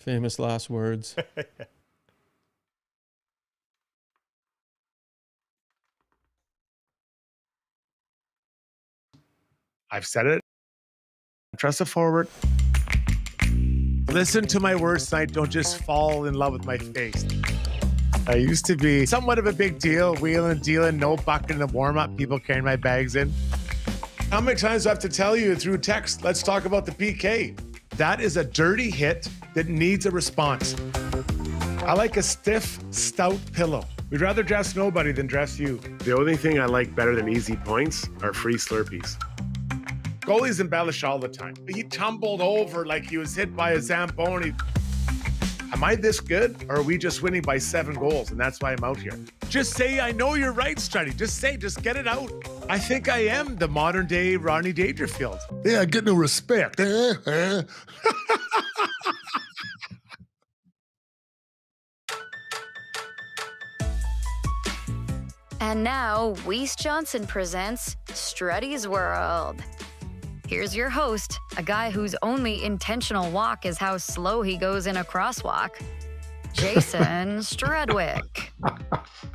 Famous last words. I've said it. Trust a forward. Listen to my words tonight. Don't just fall in love with my face. I used to be somewhat of a big deal, wheeling, dealing, no bucket in the warm-up, people carrying my bags in. How many times do I have to tell you through text, let's talk about the PK? That is a dirty hit that needs a response. I like a stiff, stout pillow. We'd rather dress nobody than dress you. The only thing I like better than easy points are free Slurpees. Goalies embellish all the time. He tumbled over like he was hit by a Zamboni. Am I this good, or are we just winning by 7 goals, and that's why I'm out here? Just say, I know you're right, Struddy. Just get it out. I think I am the modern-day Rodney Dangerfield. Yeah, I get no respect. And now, Weiss Johnson presents Struddy's World. Here's your host, a guy whose only intentional walk is how slow he goes in a crosswalk, Jason Strudwick.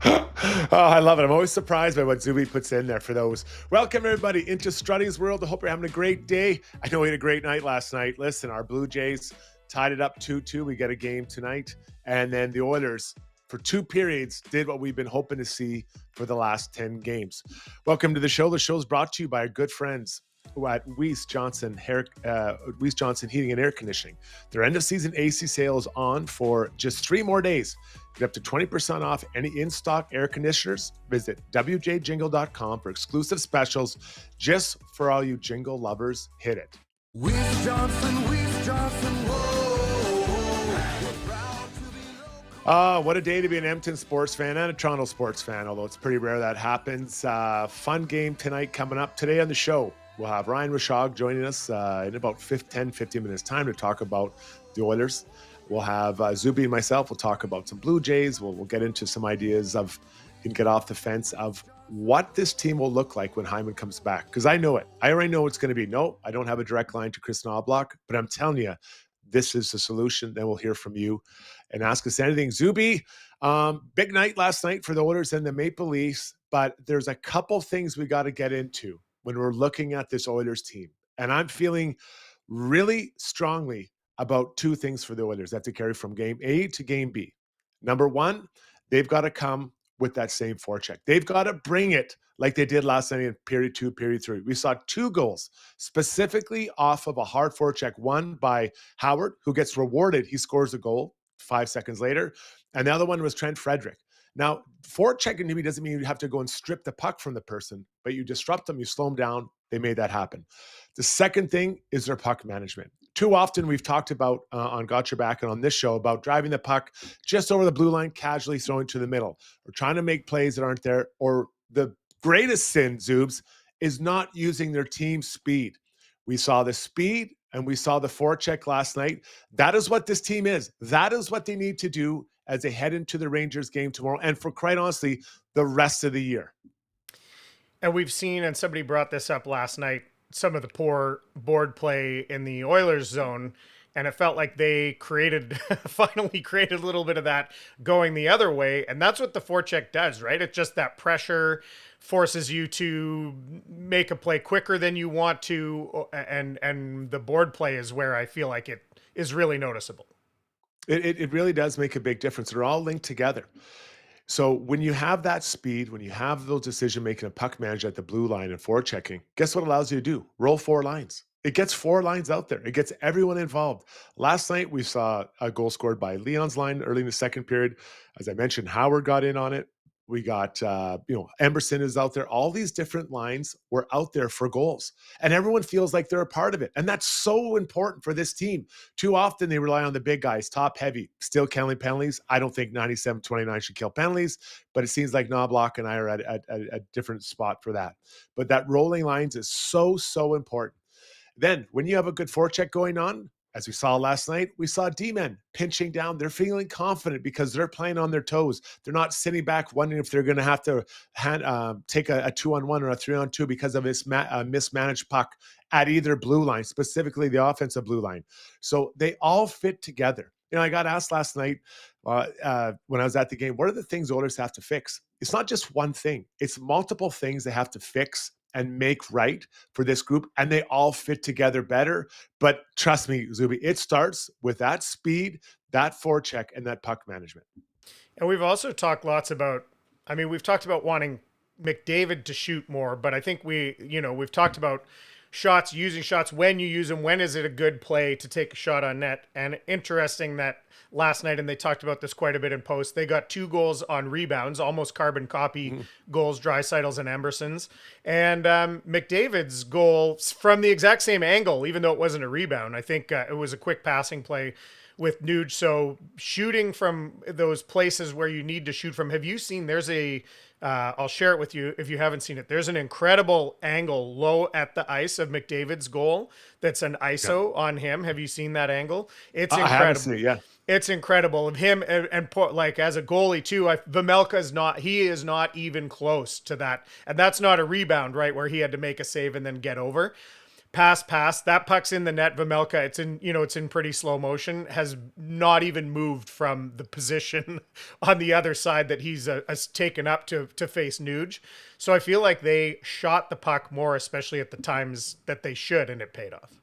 Oh, I love it. I'm always surprised by what Zubie puts in there for those. Welcome, everybody, into Struddy's World. I hope you're having a great day. I know we had a great night last night. Listen, our BlueJays tied it up 2-2. We get a game tonight. And then the Oilers, for 2 periods, did what we've been hoping to see for the last 10 games. Welcome to the show. The show is brought to you by our good friends at Weiss Johnson Heating and Air Conditioning. Their end of season AC sale is on for just 3 more days. Get up to 20% off any in-stock air conditioners. Visit wjjingle.com for exclusive specials just for all you jingle lovers. Hit it. Weiss Johnson, whoa. What a day to be an Edmonton sports fan and a Toronto sports fan, although it's pretty rare that happens. Fun game tonight coming up. Today on the show, we'll have Ryan Rishaug joining us in about 15 minutes time to talk about the Oilers. We'll have Zubie and myself. We'll talk about some Blue Jays. We'll get into some ideas of, and get off the fence of what this team will look like when Hyman comes back. Because I know it. I already know it's going to be. No, I don't have a direct line to Chris Knobloch, but I'm telling you, this is the solution. Then we'll hear from you and ask us anything. Zubie, big night last night for the Oilers and the Maple Leafs, but there's a couple things we got to get into when we're looking at this Oilers team. And I'm feeling really strongly about 2 things for the Oilers that to carry from game A to game B. Number 1, they've got to come with that same forecheck. They've got to bring it like they did last night in period 2, period 3. We saw 2 goals specifically off of a hard forecheck, one by Howard, who gets rewarded. He scores a goal 5 seconds later. And the other one was Trent Frederick. Now, forechecking to me doesn't mean you have to go and strip the puck from the person, but you disrupt them, you slow them down. They made that happen. The second thing is their puck management. Too often we've talked about on Got Your Back and on this show about driving the puck just over the blue line, casually throwing to the middle, or trying to make plays that aren't there. Or the greatest sin, Zoobs, is not using their team speed. We saw the speed and we saw the forecheck last night. That is what this team is. That is what they need to do as they head into the Rangers game tomorrow, and for quite honestly, the rest of the year. And we've seen, and somebody brought this up last night, some of the poor board play in the Oilers zone, and it felt like they finally created a little bit of that going the other way, and that's what the forecheck does, right? It's just that pressure forces you to make a play quicker than you want to, and the board play is where I feel like it is really noticeable. It really does make a big difference. They're all linked together. So when you have that speed, when you have those decision-making and puck management at the blue line and forechecking, guess what it allows you to do? Roll 4 lines. It gets 4 lines out there. It gets everyone involved. Last night, we saw a goal scored by Leon's line early in the second period. As I mentioned, Howard got in on it. We got, Emerson is out there. All these different lines were out there for goals. And everyone feels like they're a part of it. And that's so important for this team. Too often they rely on the big guys, top heavy, still killing penalties. I don't think 97-29 should kill penalties, but it seems like Knobloch and I are at a different spot for that. But that rolling lines is so, so important. Then when you have a good forecheck going on, as we saw last night, we saw D-men pinching down. They're feeling confident because they're playing on their toes. They're not sitting back wondering if they're going to have to take a 2-on-1 or a 3-on-2 because of this mismanaged puck at either blue line, specifically the offensive blue line. So they all fit together. I got asked last night when I was at the game, what are the things Oilers have to fix? It's not just one thing. It's multiple things they have to fix and make right for this group, and they all fit together better. But trust me, Zubie, it starts with that speed, that forecheck, and that puck management. And we've also talked lots about, we've talked about wanting McDavid to shoot more, but I think we've talked about shots, using shots, when you use them, when is it a good play to take a shot on net. And interesting that last night, and they talked about this quite a bit in post, they got 2 goals on rebounds, almost carbon copy goals, Draisaitl's and Emerson's. And McDavid's goal from the exact same angle, even though it wasn't a rebound. I think it was a quick passing play with Nuge. So shooting from those places where you need to shoot from. Have you seen, there's I'll share it with you if you haven't seen it. There's an incredible angle low at the ice of McDavid's goal. That's an ISO on him. Have you seen that angle? It's incredible. I haven't seen it, yeah. It's incredible of him and like as a goalie too. Vejmelka he is not even close to that. And that's not a rebound, right? Where he had to make a save and then get over. Pass, that puck's in the net. Vejmelka, it's in pretty slow motion, has not even moved from the position on the other side that he's taken up to face Nuge. So I feel like they shot the puck more, especially at the times that they should, and it paid off.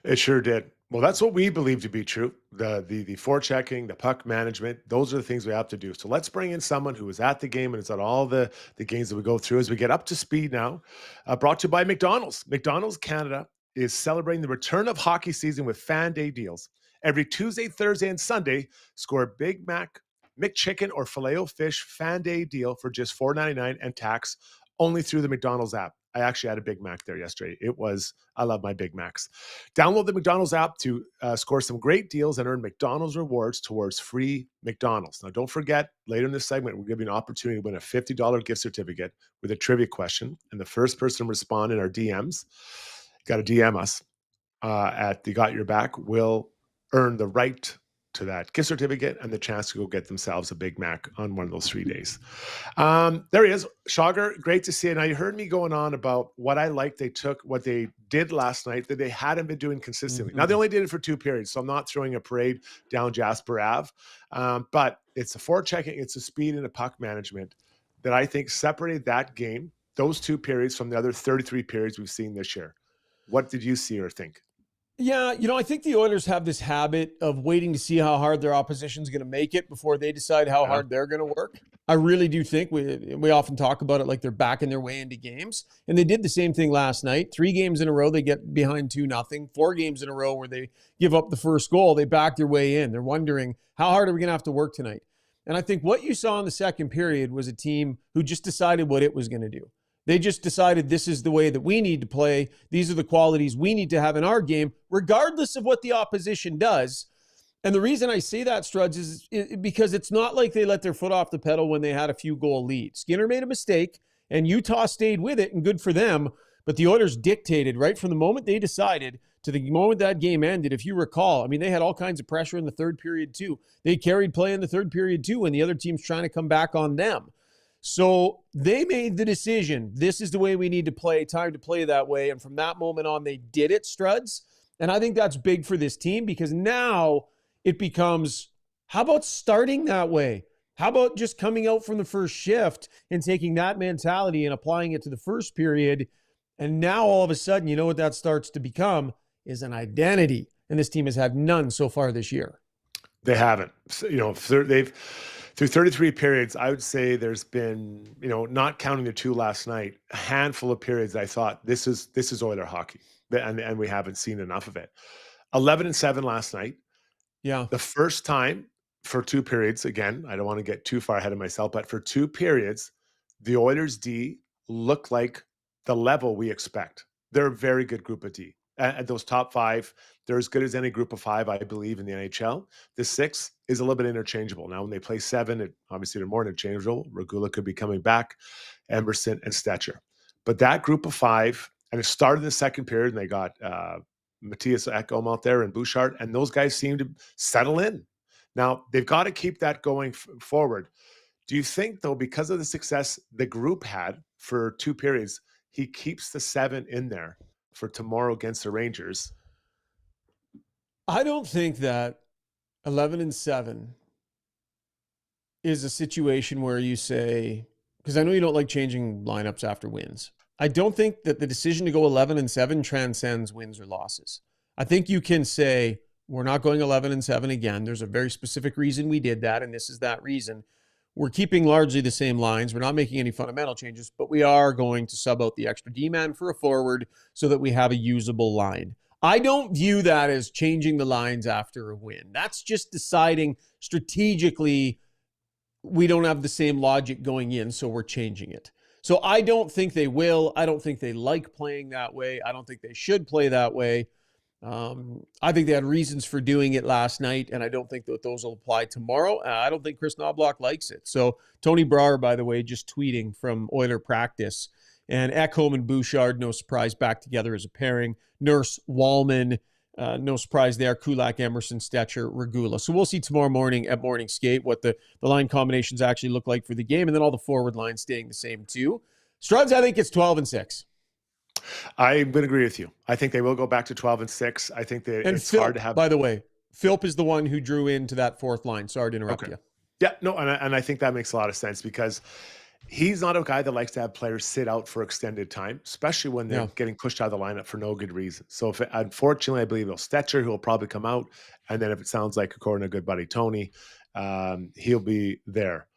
It sure did. Well, that's what we believe to be true. The forechecking, the puck management, those are the things we have to do. So let's bring in someone who was at the game and is at all the games that we go through as we get up to speed now. Brought to you by McDonald's. McDonald's Canada is celebrating the return of hockey season with Fan Day deals. Every Tuesday, Thursday, and Sunday, score a Big Mac, McChicken, or Filet-O-Fish Fan Day deal for just $4.99 and tax only through the McDonald's app. I actually had a Big Mac there yesterday. I love my Big Macs. Download the McDonald's app to score some great deals and earn McDonald's rewards towards free McDonald's. Now, don't forget, later in this segment, we'll give you an opportunity to win a $50 gift certificate with a trivia question. And the first person to respond in our DMs, got to DM us at the Got Your Back, will earn the right to that gift certificate and the chance to go get themselves a Big Mac on one of those 3 days. There he is. Shogger, great to see you. Now, you heard me going on about what I liked what they did last night that they hadn't been doing consistently. Now, they only did it for 2 periods, so I'm not throwing a parade down Jasper Ave. But it's a forechecking, it's a speed and a puck management that I think separated that game, those 2 periods, from the other 33 periods we've seen this year. What did you see or think? Yeah, I think the Oilers have this habit of waiting to see how hard their opposition's going to make it before they decide how hard they're going to work. I really do think we often talk about it like they're backing their way into games. And they did the same thing last night. 3 games in a row, they get behind 2-0. 4 games in a row where they give up the first goal, they back their way in. They're wondering, how hard are we going to have to work tonight? And I think what you saw in the second period was a team who just decided what it was going to do. They just decided this is the way that we need to play. These are the qualities we need to have in our game, regardless of what the opposition does. And the reason I say that, Struds, is because it's not like they let their foot off the pedal when they had a few goal lead. Skinner made a mistake, and Utah stayed with it, and good for them. But the Oilers dictated right from the moment they decided to the moment that game ended. If you recall, they had all kinds of pressure in the third period too. They carried play in the third period too, when the other team's trying to come back on them. So they made the decision. This is the way we need to play, time to play that way. And from that moment on, they did it, Struds. And I think that's big for this team because now it becomes, how about starting that way? How about just coming out from the first shift and taking that mentality and applying it to the first period? And now all of a sudden, you know what that starts to become is an identity. And this team has had none so far this year. They haven't. Through 33 periods, I would say there's been, not counting the 2 last night, a handful of periods I thought this is Oiler hockey, and we haven't seen enough of it. 11-7 last night. Yeah. The first time for 2 periods, again, I don't want to get too far ahead of myself, but for 2 periods, the Oilers D look like the level we expect. They're a very good group of D. At those top 5, they're as good as any group of 5, I believe, in the NHL. The 6 is a little bit interchangeable. Now, when they play 7, obviously they're more interchangeable. Regula could be coming back, Emerson and Stetcher. But that group of 5, and it started in the second period, and they got Matthias Ekholm out there and Bouchard, and those guys seem to settle in. Now, they've got to keep that going forward. Do you think, though, because of the success the group had for 2 periods, he keeps the 7 in there for tomorrow against the Rangers? I don't think that 11-7 is a situation where you say, because I know you don't like changing lineups after wins. I don't think that the decision to go 11-7 transcends wins or losses. I think you can say, we're not going 11-7 again. There's a very specific reason we did that, and this is that reason. We're keeping largely the same lines. We're not making any fundamental changes, but we are going to sub out the extra D-man for a forward so that we have a usable line. I don't view that as changing the lines after a win. That's just deciding strategically we don't have the same logic going in, so we're changing it. So I don't think they will. I don't think they like playing that way. I don't think they should play that way. I think they had reasons for doing it last night, and I don't think that those will apply tomorrow. I don't think Chris Knobloch likes it. So Tony Brouwer, by the way, just tweeting from Oiler practice. And Ekholm and Bouchard, no surprise, back together as a pairing. Nurse, Wallman, no surprise there. Kulak, Emerson, Stetcher, Regula. So we'll see tomorrow morning at morning skate what the line combinations actually look like for the game, and then all the forward lines staying the same too. Struds, I think it's 12-6. I'm going to agree with you. I think they will go back to 12-6. I think that it's Phil, hard to have. By the way, Philp is the one who drew into that fourth line. Sorry to interrupt you. Yeah, no, and I think that makes a lot of sense because he's not a guy that likes to have players sit out for extended time, especially when they're getting pushed out of the lineup for no good reason. So unfortunately, I believe it'll Stetcher, who will probably come out. And then if it sounds like, according to good buddy Tony, he'll be there.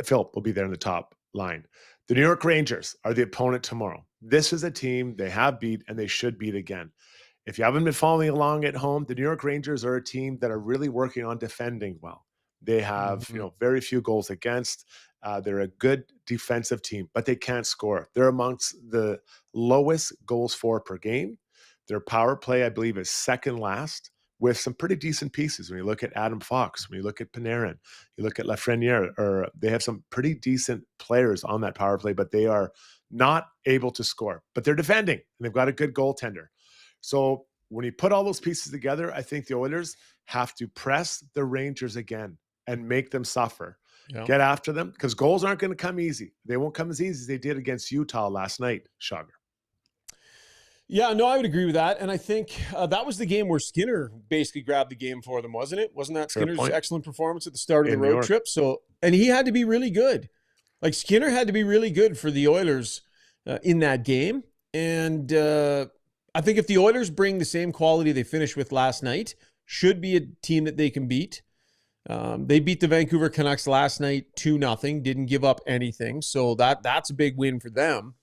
Philp will be there in the top line. The New York Rangers are the opponent tomorrow. This is a team they have beat and they should beat again. If you haven't been following along at home, the New York Rangers are a team that are really working on defending well. They have, very few goals against. They're a good defensive team, but they can't score. They're amongst the lowest goals for per game. Their power play, I believe, is second last, with some pretty decent pieces. When you look at Adam Fox, when you look at Panarin, you look at Lafreniere, or they have some pretty decent players on that power play, but they are not able to score. But they're defending, and they've got a good goaltender. So when you put all those pieces together, I think the Oilers have to press the Rangers again and make them suffer. Yeah. Get after them, because goals aren't going to come easy. They won't come as easy as they did against Utah last night, Shogger. Yeah, no, I would agree with that. And I think that was the game where Skinner basically grabbed the game for them, wasn't it? Wasn't that Skinner's excellent performance at the start of the road trip? So, and he had to be really good. Like, Skinner had to be really good for the Oilers in that game. And I think if the Oilers bring the same quality they finished with last night, should be a team that they can beat. They beat the Vancouver Canucks last night 2-0, didn't give up anything. So that's a big win for them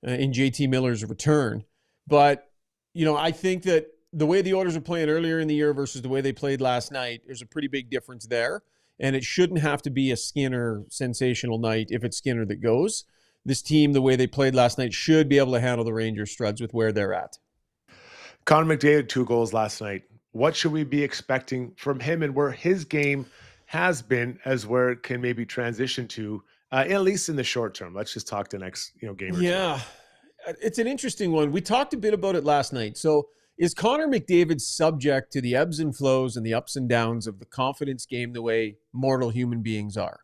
in JT Miller's return. But, I think that the way the Oilers were playing earlier in the year versus the way they played last night, there's a pretty big difference there. And it shouldn't have to be a Skinner sensational night if it's Skinner that goes. This team, the way they played last night, should be able to handle the Rangers, Struds, with where they're at. Connor McDavid, 2 goals last night. What should we be expecting from him, and where his game has been as where it can maybe transition to, at least in the short term? Let's just talk the next game or two. Yeah, it's an interesting one. We talked a bit about it last night. So is Connor McDavid subject to the ebbs and flows and the ups and downs of the confidence game the way mortal human beings are?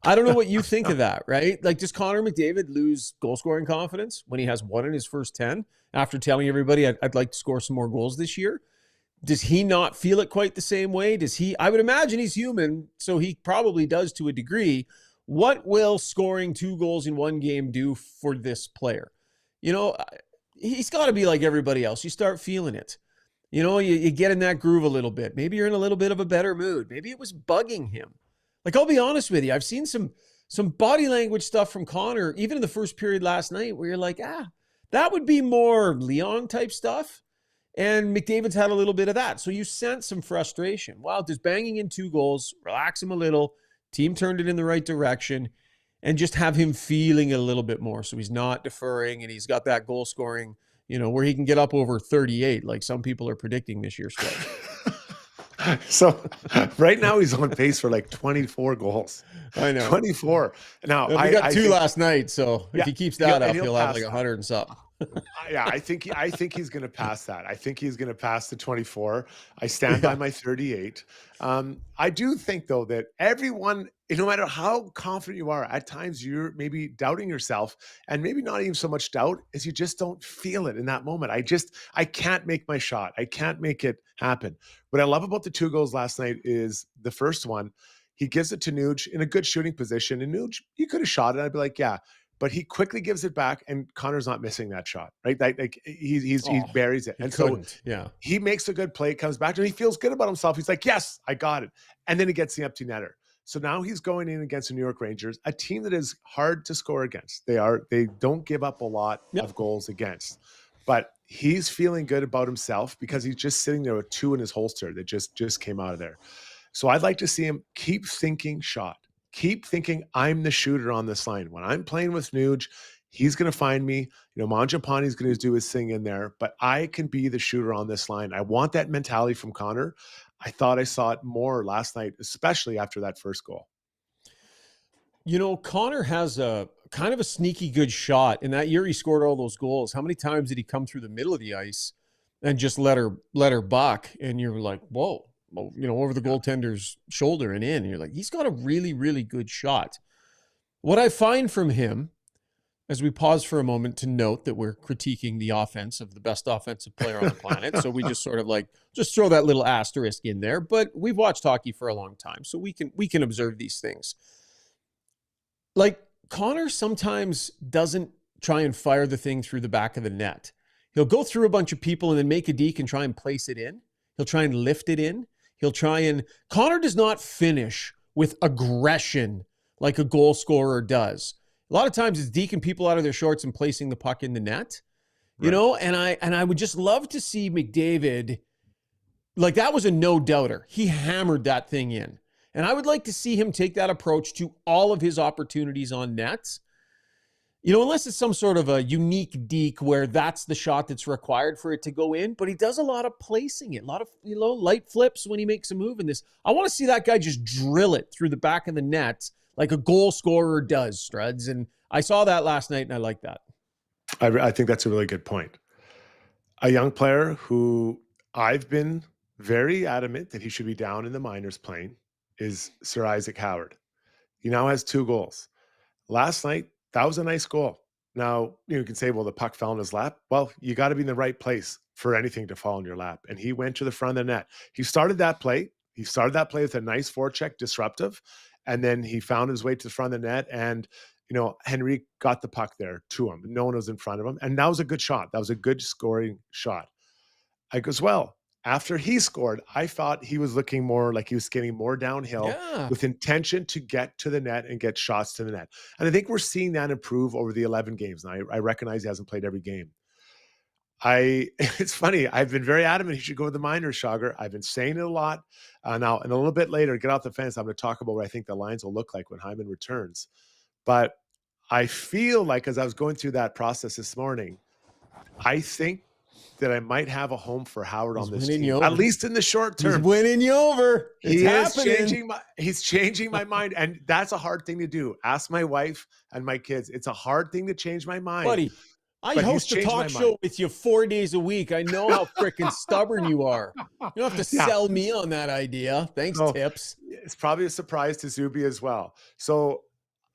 I don't know what you think of that, right? Like, does Connor McDavid lose goal-scoring confidence when he has 1 in his first 10 after telling everybody, I'd like to score some more goals this year? Does he not feel it quite the same way? I would imagine he's human, so he probably does to a degree. What will scoring 2 goals in 1 game do for this player? He's got to be like everybody else. You start feeling it. You get in that groove a little bit. Maybe you're in a little bit of a better mood. Maybe it was bugging him. Like, I'll be honest with you. I've seen some body language stuff from Connor, even in the first period last night, where you're like, that would be more Leon type stuff. And McDavid's had a little bit of that. So you sense some frustration. Wow, just banging in 2 goals, relax him a little, team turned it in the right direction, and just have him feeling it a little bit more. So he's not deferring, and he's got that goal scoring, where he can get up over 38, like some people are predicting this year's stretch. So right now he's on pace for like 24 goals. I know. 24. Now, he got 2 last night, so if he keeps that up, he'll have like 100 and something. Yeah, I think he's going to pass that. I think he's going to pass the 24. I stand by my 38. I do think though that everyone, no matter how confident you are, at times you're maybe doubting yourself, and maybe not even so much doubt as you just don't feel it in that moment. I can't make my shot. I can't make it happen. What I love about the 2 goals last night is the first one, he gives it to Nuge in a good shooting position, and Nuge, he could have shot it. I'd be like, yeah. But he quickly gives it back, and Connor's not missing that shot, right? Like he buries it, and so he makes a good play, comes back, and he feels good about himself. He's like, "Yes, I got it," and then he gets the empty netter. So now he's going in against the New York Rangers, a team that is hard to score against. They don't give up a lot of goals against, but he's feeling good about himself because he's just sitting there with 2 in his holster that just came out of there. So I'd like to see him keep thinking shot. Keep thinking I'm the shooter on this line. When I'm playing with Nuge, he's going to find me. Mangiapane's going to do his thing in there, but I can be the shooter on this line. I want that mentality from Connor. I thought I saw it more last night, especially after that first goal. Connor has a kind of a sneaky good shot. In that year he scored all those goals. How many times did he come through the middle of the ice and just let her buck? And you're like, whoa. Over the goaltender's shoulder and in. And you're like, he's got a really, really good shot. What I find from him, as we pause for a moment to note that we're critiquing the offense of the best offensive player on the planet, so we just sort of just throw that little asterisk in there. But we've watched hockey for a long time, so we can observe these things. Like, Connor sometimes doesn't try and fire the thing through the back of the net. He'll go through a bunch of people and then make a deke and try and place it in. He'll try and lift it in. Connor does not finish with aggression like a goal scorer does. A lot of times it's deking people out of their shorts and placing the puck in the net, and I would just love to see McDavid, like, that was a no doubter. He hammered that thing in. And I would like to see him take that approach to all of his opportunities on nets. Unless it's some sort of a unique deke where that's the shot that's required for it to go in, but he does a lot of placing it, a lot of, light flips when he makes a move in this. I want to see that guy just drill it through the back of the net like a goal scorer does, Struds. And I saw that last night and I like that. I think that's a really good point. A young player who I've been very adamant that he should be down in the minors playing is Sir Isaac Howard. He now has 2 goals. Last night, that was a nice goal. Now, you can say, well, the puck fell in his lap. Well, you got to be in the right place for anything to fall in your lap. And he went to the front of the net. He started that play with a nice forecheck, disruptive. And then he found his way to the front of the net. And, Henry got the puck there to him. No one was in front of him. And that was a good shot. That was a good scoring shot. As well, after he scored, I thought he was looking more like he was skating more downhill with intention to get to the net and get shots to the net. And I think we're seeing that improve over the 11 games. And I recognize he hasn't played every game. It's funny. I've been very adamant he should go to the minors, Schauger. I've been saying it a lot. Now, and a little bit later, get off the fence, I'm going to talk about what I think the lines will look like when Hyman returns. But I feel like, as I was going through that process this morning, I think that I might have a home for Howard on this team, at least in the short term. He's winning you over. He's changing my mind, and that's a hard thing to do. Ask my wife and my kids. It's a hard thing to change my mind. Buddy, I host a talk show with you 4 days a week. I know how freaking stubborn you are. You don't have to sell me on that idea. Thanks, Tips. It's probably a surprise to Zubie as well. So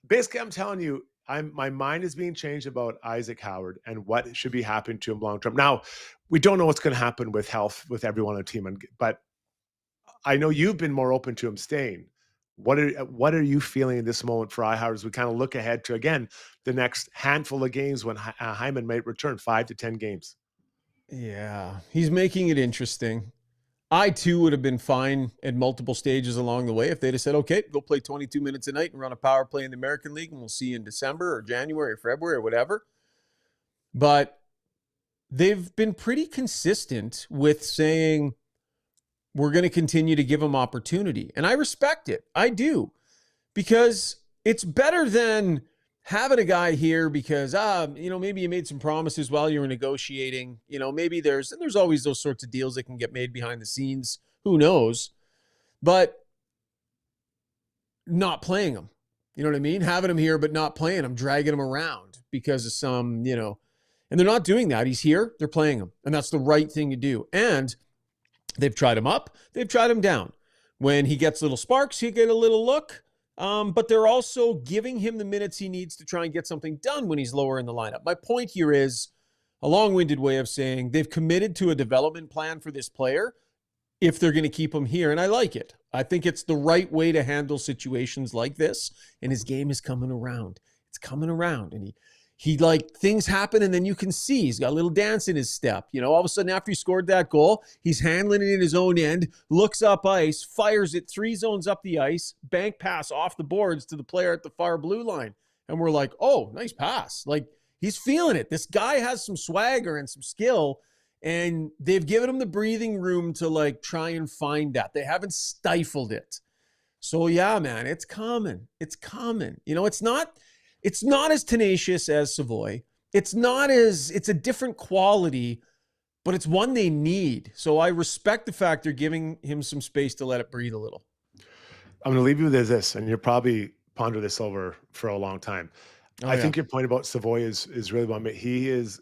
basically, I'm telling you, my mind is being changed about Isaac Howard and what should be happening to him long term. Now, we don't know what's going to happen with health with everyone on the team, but I know you've been more open to him staying. What are you feeling in this moment for Howard as we kind of look ahead to, again, the next handful of games when Hyman might return, 5 to 10 games? Yeah, he's making it interesting. I, too, would have been fine at multiple stages along the way if they'd have said, okay, go play 22 minutes a night and run a power play in the American League, and we'll see you in December or January or February or whatever. But they've been pretty consistent with saying, we're going to continue to give him opportunity. And I respect it. I do. Because it's better than having a guy here because, maybe you made some promises while you were negotiating. Maybe there's always those sorts of deals that can get made behind the scenes. Who knows? But not playing him. You know what I mean? Having him here, but not playing him, dragging him around because of some, And they're not doing that. He's here. They're playing him. And that's the right thing to do. And they've tried him up. They've tried him down. When he gets little sparks, he get a little look. But they're also giving him the minutes he needs to try and get something done when he's lower in the lineup. My point here is a long-winded way of saying they've committed to a development plan for this player if they're going to keep him here. And I like it. I think it's the right way to handle situations like this. And his game is coming around. It's coming around. And he like things happen and then you can see he's got a little dance in his step. You know, all of a sudden after he scored that goal, he's handling it in his own end, looks up ice, fires it 3 zones up the ice, bank pass off the boards to the player at the far blue line. And we're like, oh, nice pass. Like, he's feeling it. This guy has some swagger and some skill, and they've given him the breathing room to like try and find that. They haven't stifled it. So yeah, man, it's coming. It's coming. You know, it's not as tenacious as Savoy. It's a different quality, but it's one they need. So I respect the fact they're giving him some space to let it breathe a little. I'm going to leave you with this, and you'll probably ponder this over for a long time. I think your point about Savoy is really one. His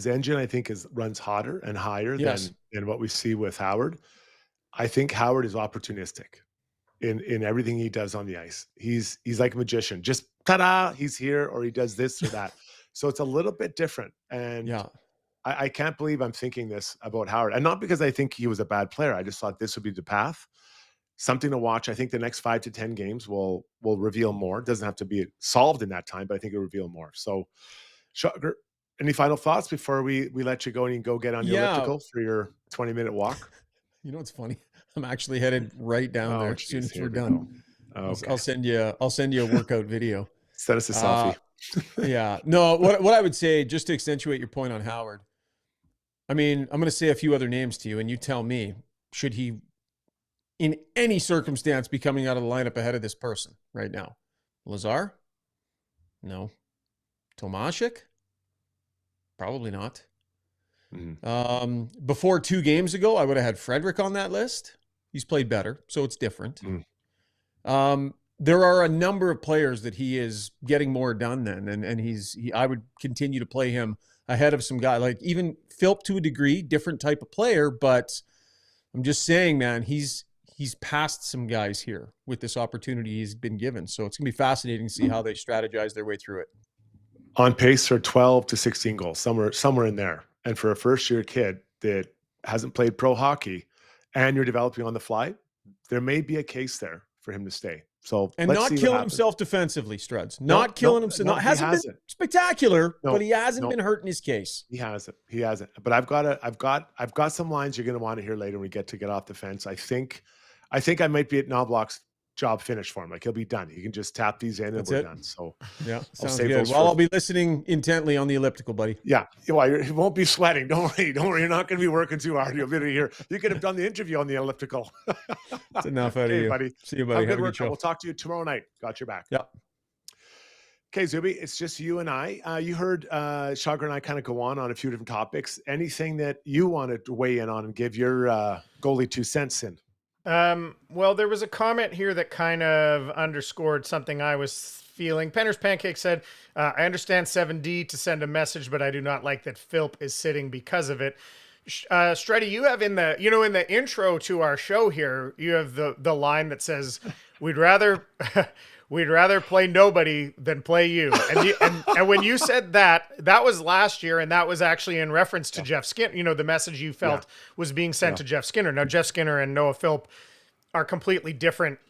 engine, I think, runs hotter and higher than what we see with Howard. I think Howard is opportunistic in everything he does on the ice. He's like a magician. Just ta-da, he's here, or he does this or that. So it's a little bit different. And I can't believe I'm thinking this about Howard. And not because I think he was a bad player. I just thought this would be the path. Something to watch. I think the next 5 to 10 games will reveal more. It doesn't have to be solved in that time, but I think it'll reveal more. So, Sugar, any final thoughts before we let you go and you can go get on your elliptical for your 20-minute walk? You know what's funny? I'm actually headed right down there as soon as we're done. Okay. I'll send you a workout video. Send us a selfie. Yeah. No, what I would say, just to accentuate your point on Howard, I mean, I'm going to say a few other names to you, and you tell me, should he in any circumstance be coming out of the lineup ahead of this person right now? Lazar? No. Tomášek? Probably not. Mm-hmm. Before 2 games ago, I would have had Frederick on that list. He's played better, so it's different. Mm. There are a number of players that he is getting more done than, and I would continue to play him ahead of some guy, like even Philp to a degree, different type of player, but I'm just saying, man, he's passed some guys here with this opportunity he's been given. So it's going to be fascinating to see how they strategize their way through it. On pace for 12 to 16 goals, somewhere in there. And for a first-year kid that hasn't played pro hockey and you're developing on the fly, there may be a case there for him to stay. So and not killing himself defensively, Struds. Not killing himself. Hasn't been spectacular, but he hasn't been hurting his case. He hasn't. But I've got some lines you're going to want to hear later when we get off the fence. I think I might be at Knobloch's job finished for him. Like, he'll be done. He can just tap these in and we're done. So yeah, sounds good. Well, I'll be listening intently on the elliptical, buddy. Yeah. Well, you won't be sweating. Don't worry. You're not going to be working too hard. You'll be here. You could have done the interview on the elliptical. That's enough out of you. Buddy. See you, buddy. Have a good show. We'll talk to you tomorrow night. Got your back. Yeah. Okay, Zubie, it's just you and I. You heard Shagar and I kind of go on a few different topics. Anything that you wanted to weigh in on and give your goalie 2 cents in? Well, there was a comment here that kind of underscored something I was feeling. Penner's Pancake said, I understand 7D to send a message, but I do not like that Philp is sitting because of it. Struddy, you have in the intro to our show here, you have the line that says, we'd rather play nobody than play you. And when you said that was last year, and that was actually in reference to Jeff Skinner. The message you felt was being sent to Jeff Skinner. Now, Jeff Skinner and Noah Philp are completely different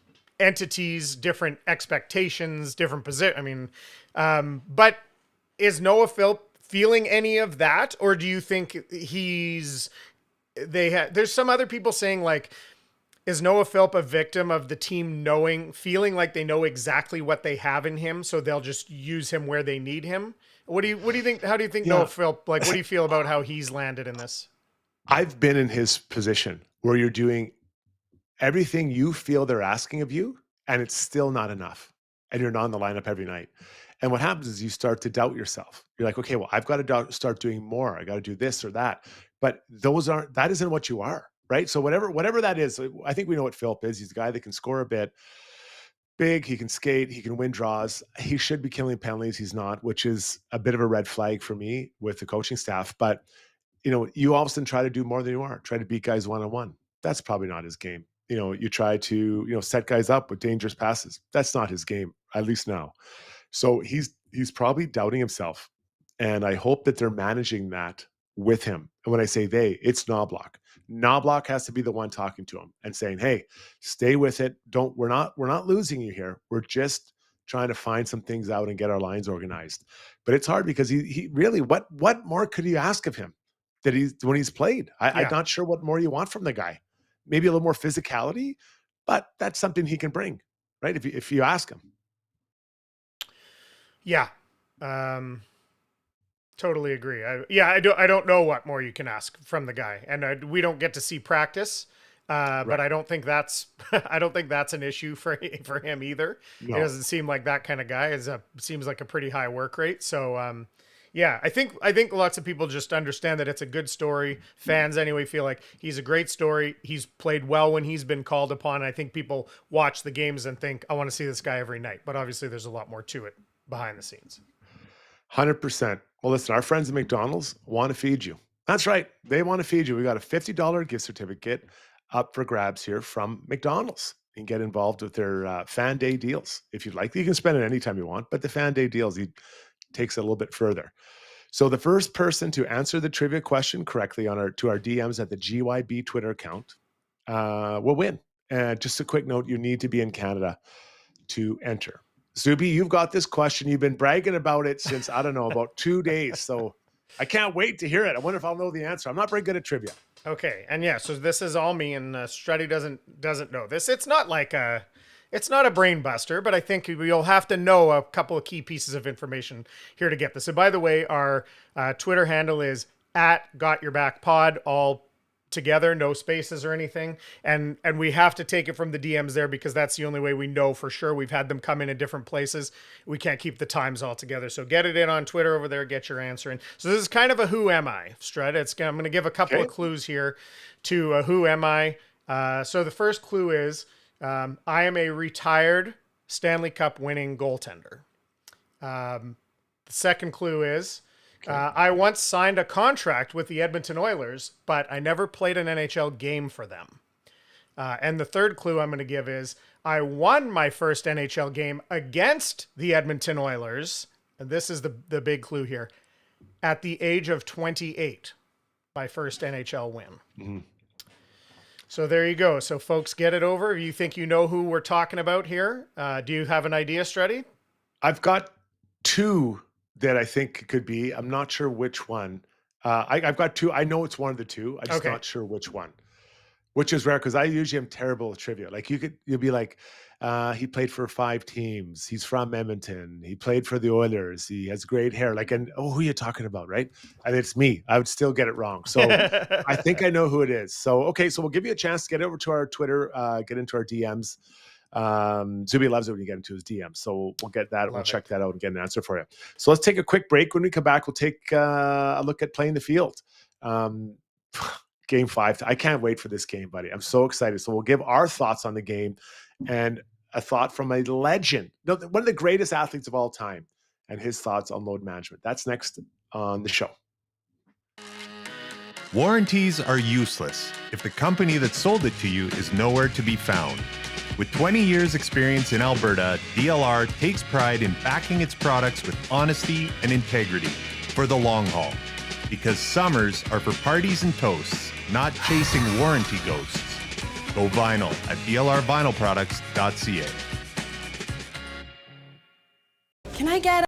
entities, different expectations, different position. I mean, but is Noah Philp feeling any of that, or do you think there's some other people saying, like, is Noah Philp a victim of the team feeling like they know exactly what they have in him, so they'll just use him where they need him? What do you think? How do you think Noah Philp, like, what do you feel about how he's landed in this? I've been in his position where you're doing everything you feel they're asking of you, and it's still not enough, and you're not in the lineup every night. And what happens is you start to doubt yourself. You're like, okay, well, I've got to start doing more. I got to do this or that. But that isn't what you are. Right. So whatever that is, I think we know what Philp is. He's a guy that can score a bit. big, he can skate, he can win draws. He should be killing penalties. He's not, which is a bit of a red flag for me with the coaching staff. But, you often try to do more than you are, try to beat guys one-on-one. That's probably not his game. You try to, set guys up with dangerous passes. That's not his game, at least now. So he's probably doubting himself. And I hope that they're managing that with him. And when I say they, it's Knobloch. Knobloch has to be the one talking to him and saying, hey, stay with it. We're not losing you here. We're just trying to find some things out and get our lines organized. But it's hard because he really, what more could you ask of him when he's played? I'm not sure what more you want from the guy. Maybe a little more physicality, but that's something he can bring, right? If you ask him. Yeah. Totally agree. I don't know what more you can ask from the guy, and we don't get to see practice. But I don't think that's an issue for him either. No. He doesn't seem like that kind of guy. Seems like a pretty high work rate. So I think lots of people just understand that it's a good story. Fans anyway feel like he's a great story. He's played well when he's been called upon. I think people watch the games and think, I want to see this guy every night. But obviously there's a lot more to it behind the scenes. 100%. Well, listen, our friends at McDonald's want to feed you. That's right. They want to feed you. We got a $50 gift certificate up for grabs here from McDonald's. You can get involved with their Fan Day deals if you'd like. You can spend it anytime you want, but the Fan Day deals takes it a little bit further. So the first person to answer the trivia question correctly to our DMs at the GYB Twitter account will win. And just a quick note, you need to be in Canada to enter. Zubie, you've got this question. You've been bragging about it since, I don't know, about 2 days. So I can't wait to hear it. I wonder if I'll know the answer. I'm not very good at trivia. Okay. And so this is all me, and Struddy doesn't know this. It's not a brain buster, but I think you'll have to know a couple of key pieces of information here to get this. So by the way, our Twitter handle is @GotYourBackPod, all together, no spaces or anything. And we have to take it from the DMs there because that's the only way we know for sure. We've had them come in different places. We can't keep the times all together. So get it in on Twitter over there, get your answer in. So this is kind of a who am I, Strud. I'm going to give a couple of clues here to who am I. So the first clue is I am a retired Stanley Cup winning goaltender. The second clue is I once signed a contract with the Edmonton Oilers, but I never played an NHL game for them. And the third clue I'm going to give is I won my first NHL game against the Edmonton Oilers, and this is the big clue here, at the age of 28, my first NHL win. Mm-hmm. So there you go. So folks, get it over. You think you know who we're talking about here? Do you have an idea, Struddy? I've got two that I think could be. I'm not sure which one. I've got two. I know it's one of the two. I'm just not sure which one, which is rare because I usually am terrible at trivia. Like you'll be like, he played for 5 teams. He's from Edmonton. He played for the Oilers. He has great hair. Who are you talking about, right? And it's me. I would still get it wrong. So I think I know who it is. So we'll give you a chance to get over to our Twitter, get into our DMs. Zubie loves it when you get into his DM. So we'll get that. We'll check that out and get an answer for you. So let's take a quick break. When we come back, we'll take a look at playing the field. Game 5. I can't wait for this game, buddy. I'm so excited. So we'll give our thoughts on the game and a thought from a legend, one of the greatest athletes of all time, and his thoughts on load management. That's next on the show. Warranties are useless if the company that sold it to you is nowhere to be found. With 20 years experience in Alberta, DLR takes pride in backing its products with honesty and integrity for the long haul. Because summers are for parties and toasts, not chasing warranty ghosts. Go vinyl at dlrvinylproducts.ca. Can I get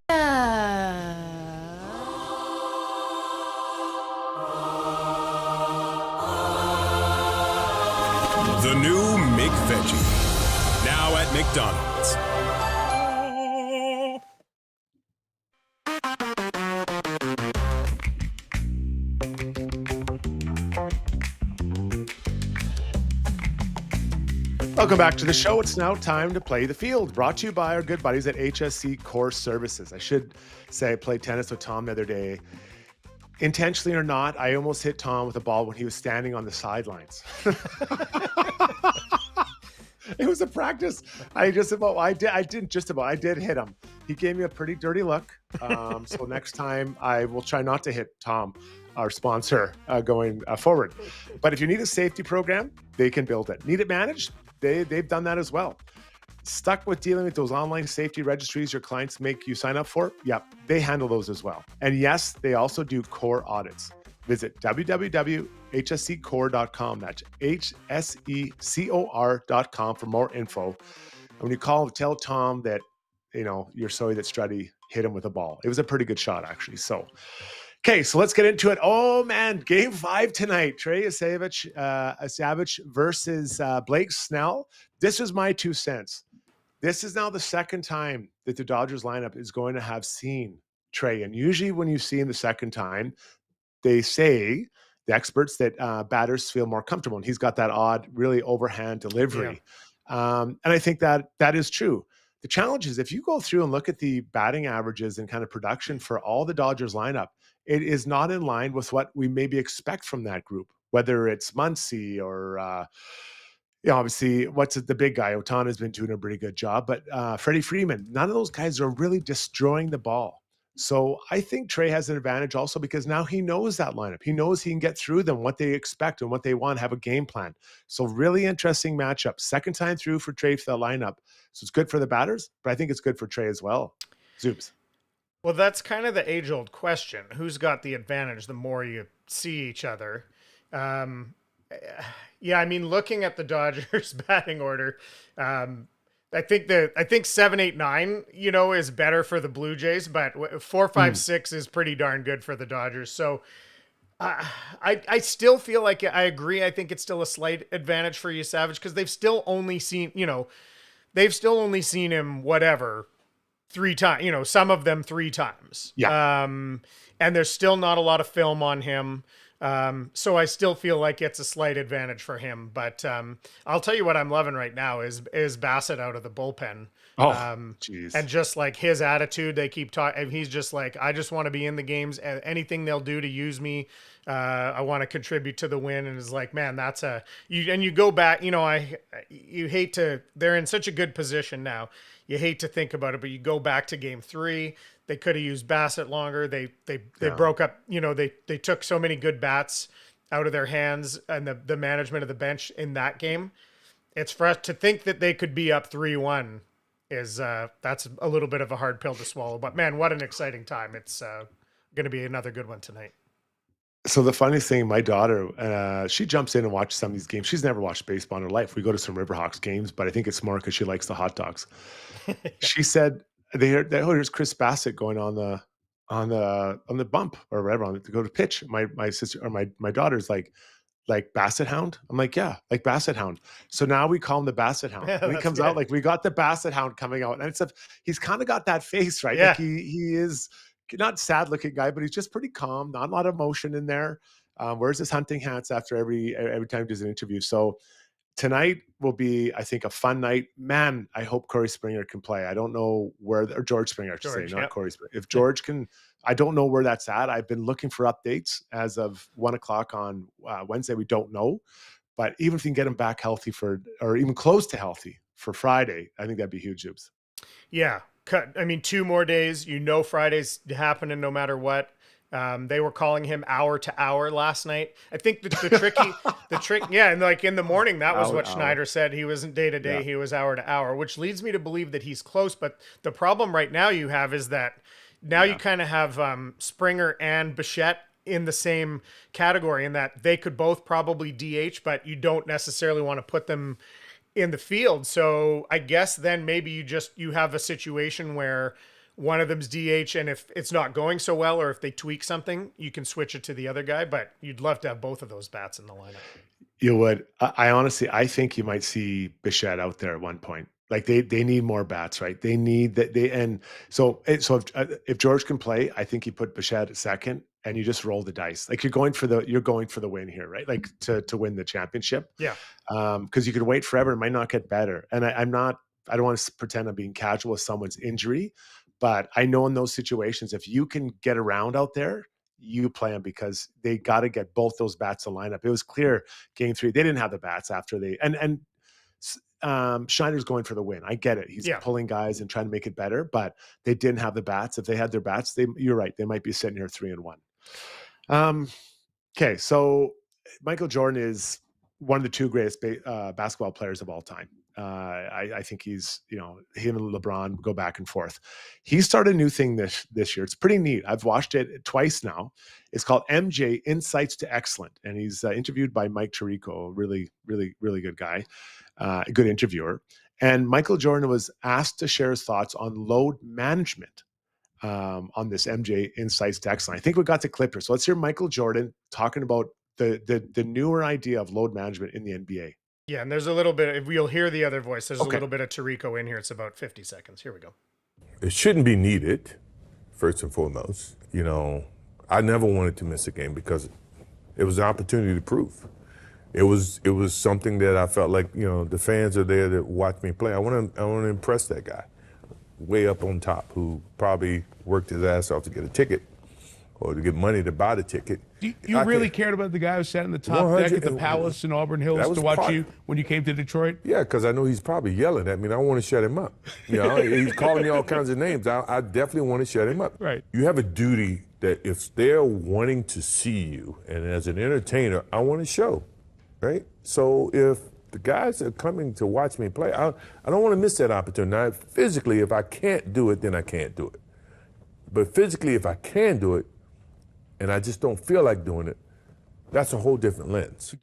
The new McVeggie. Now at McDonald's. Welcome back to the show. It's now time to play the field. Brought to you by our good buddies at HSC Core Services. I should say I played tennis with Tom the other day. Intentionally or not, I almost hit Tom with a ball when he was standing on the sidelines. It was a practice. I did hit him. He gave me a pretty dirty look. So next time I will try not to hit Tom, our sponsor, going forward. But if you need a safety program, they can build it. Need it managed? They've done that as well. Stuck with dealing with those online safety registries your clients make you sign up for? Yep, they handle those as well. And yes, they also do core audits. Visit www.hsecor.com. That's HSECOR.com for more info. And when you call, tell Tom that, you're sorry that Struddy hit him with a ball. It was a pretty good shot, actually. So, okay, so let's get into it. Oh, man, Game 5 tonight. Trey Yesavage versus Blake Snell. This is my 2 cents. This is now the second time that the Dodgers lineup is going to have seen Trey. And usually when you see him the second time, they say, the experts, that batters feel more comfortable. And he's got that odd, really overhand delivery. Yeah. And I think that is true. The challenge is if you go through and look at the batting averages and kind of production for all the Dodgers lineup, it is not in line with what we maybe expect from that group, whether it's Muncy or, obviously, what's the big guy? Otana's been doing a pretty good job, but Freddie Freeman, none of those guys are really destroying the ball. So I think Trey has an advantage also because now he knows that lineup. He knows he can get through them, what they expect and what they want, have a game plan. So really interesting matchup. Second time through for Trey for the lineup. So it's good for the batters, but I think it's good for Trey as well. Zubes. Well, that's kind of the age-old question. Who's got the advantage the more you see each other? Yeah, I mean, looking at the Dodgers batting order, I think 7, 8, 9, is better for the Blue Jays, but 4, 5, 6 is pretty darn good for the Dodgers. So I still feel like I agree. I think it's still a slight advantage for Yesavage because they've still only seen him whatever 3 times. Some of them 3 times. Yeah. And there's still not a lot of film on him. So I still feel like it's a slight advantage for him, but I'll tell you what I'm loving right now is Bassett out of the bullpen. Geez. And just like his attitude, they keep talking. He's just like, I just want to be in the games, and anything they'll do to use me, I want to contribute to the win. And it's like, man, you go back, you hate to. They're in such a good position now. You hate to think about it, but you go back to Game 3. They could have used Bassett longer. They broke up, they took so many good bats out of their hands and the management of the bench in that game. It's for us to think that they could be up 3-1 is that's a little bit of a hard pill to swallow. But man, what an exciting time. It's going to be another good one tonight. So the funniest thing, my daughter, she jumps in and watches some of these games. She's never watched baseball in her life. We go to some Riverhawks games, but I think it's more because she likes the hot dogs. She said, there's Chris Bassett going on the bump or whatever to go to pitch. My sister or my daughter's like Bassett Hound. I'm like, yeah, like Bassett Hound. So now we call him the Bassett Hound. When he comes out, like we got the Bassett Hound coming out, and he's kind of got that face, right? Yeah. Like he is not sad looking guy, but he's just pretty calm, not a lot of emotion in there. Wears his hunting hats after every time he does an interview. So tonight will be, I think, a fun night. Man, I hope Corey Springer can play. I don't know where, or George Springer, I should say, not Corey Springer. If George can, I don't know where that's at. I've been looking for updates as of 1:00 on Wednesday. We don't know, but even if you can get him back healthy or even close to healthy for Friday, I think that'd be huge, Jubes. Yeah. I mean, 2 more days, Friday's happening no matter what. They were calling him hour to hour last night. I think the trick, yeah. And like in the morning, that was what Schneider said. He wasn't day to day. He was hour to hour, which leads me to believe that he's close. But the problem right now you have is that now you kind of have Springer and Bichette in the same category in that they could both probably DH, but you don't necessarily want to put them in the field. So I guess then maybe you have a situation where one of them's DH, and if it's not going so well, or if they tweak something, you can switch it to the other guy. But you'd love to have both of those bats in the lineup. You would. I honestly, I think you might see Bichette out there at one point. Like they need more bats, right? They need that. So if George can play, I think you put Bichette at second, and you just roll the dice. Like you're going for the win here, right? Like to win the championship. Yeah. Because you could wait forever, it might not get better. And I don't want to pretend I'm being casual with someone's injury. But I know in those situations, if you can get around out there, you play them because they got to get both those bats in lineup. It was clear Game 3, they didn't have the bats after and Schneider's going for the win. I get it. He's pulling guys and trying to make it better, but they didn't have the bats. If they had their bats, you're right. They might be sitting here 3-1. Okay. So Michael Jordan is one of the two greatest basketball players of all time. I think he's, him and LeBron go back and forth. He started a new thing this year. It's pretty neat. I've watched it twice now. It's called MJ Insights to Excellent. And he's interviewed by Mike Tirico, really, really, really good guy, a good interviewer. And Michael Jordan was asked to share his thoughts on load management on this MJ Insights to Excellent. I think we got the clip here. So let's hear Michael Jordan talking about the newer idea of load management in the NBA. Yeah, and there's a little bit, if you'll hear the other voice, there's a little bit of Tirico in here. It's about 50 seconds. Here we go. It shouldn't be needed, first and foremost. I never wanted to miss a game because it was an opportunity to prove. It was something that I felt like, the fans are there to watch me play. I want to impress that guy way up on top who probably worked his ass off to get a ticket or to get money to buy the ticket. You really cared about the guy who sat in the top deck at the Palace in Auburn Hills to watch you when you came to Detroit? Yeah, because I know he's probably yelling at me, and I want to shut him up. He's calling me all kinds of names. I definitely want to shut him up. Right. You have a duty that if they're wanting to see you, and as an entertainer, I want to show, right? So if the guys are coming to watch me play, I don't want to miss that opportunity. Now, physically, if I can't do it, then I can't do it. But physically, if I can do it, and I just don't feel like doing it, that's a whole different lens.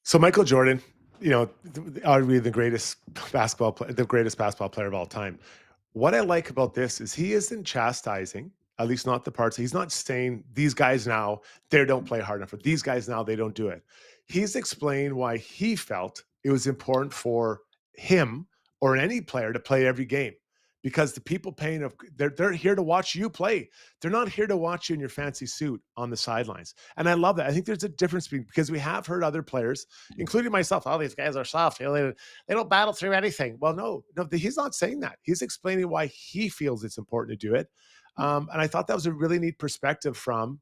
So Michael Jordan, arguably the greatest basketball player of all time. What I like about this is he isn't chastising, at least not the parts. He's not saying these guys now, they don't play hard enough, or these guys now, they don't do it. He's explained why he felt it was important for him or any player to play every game. Because the people paying, they're here to watch you play. They're not here to watch you in your fancy suit on the sidelines. And I love that. I think there's a difference because we have heard other players, including myself, these guys are soft. They don't battle through anything. Well, no, he's not saying that. He's explaining why he feels it's important to do it. And I thought that was a really neat perspective from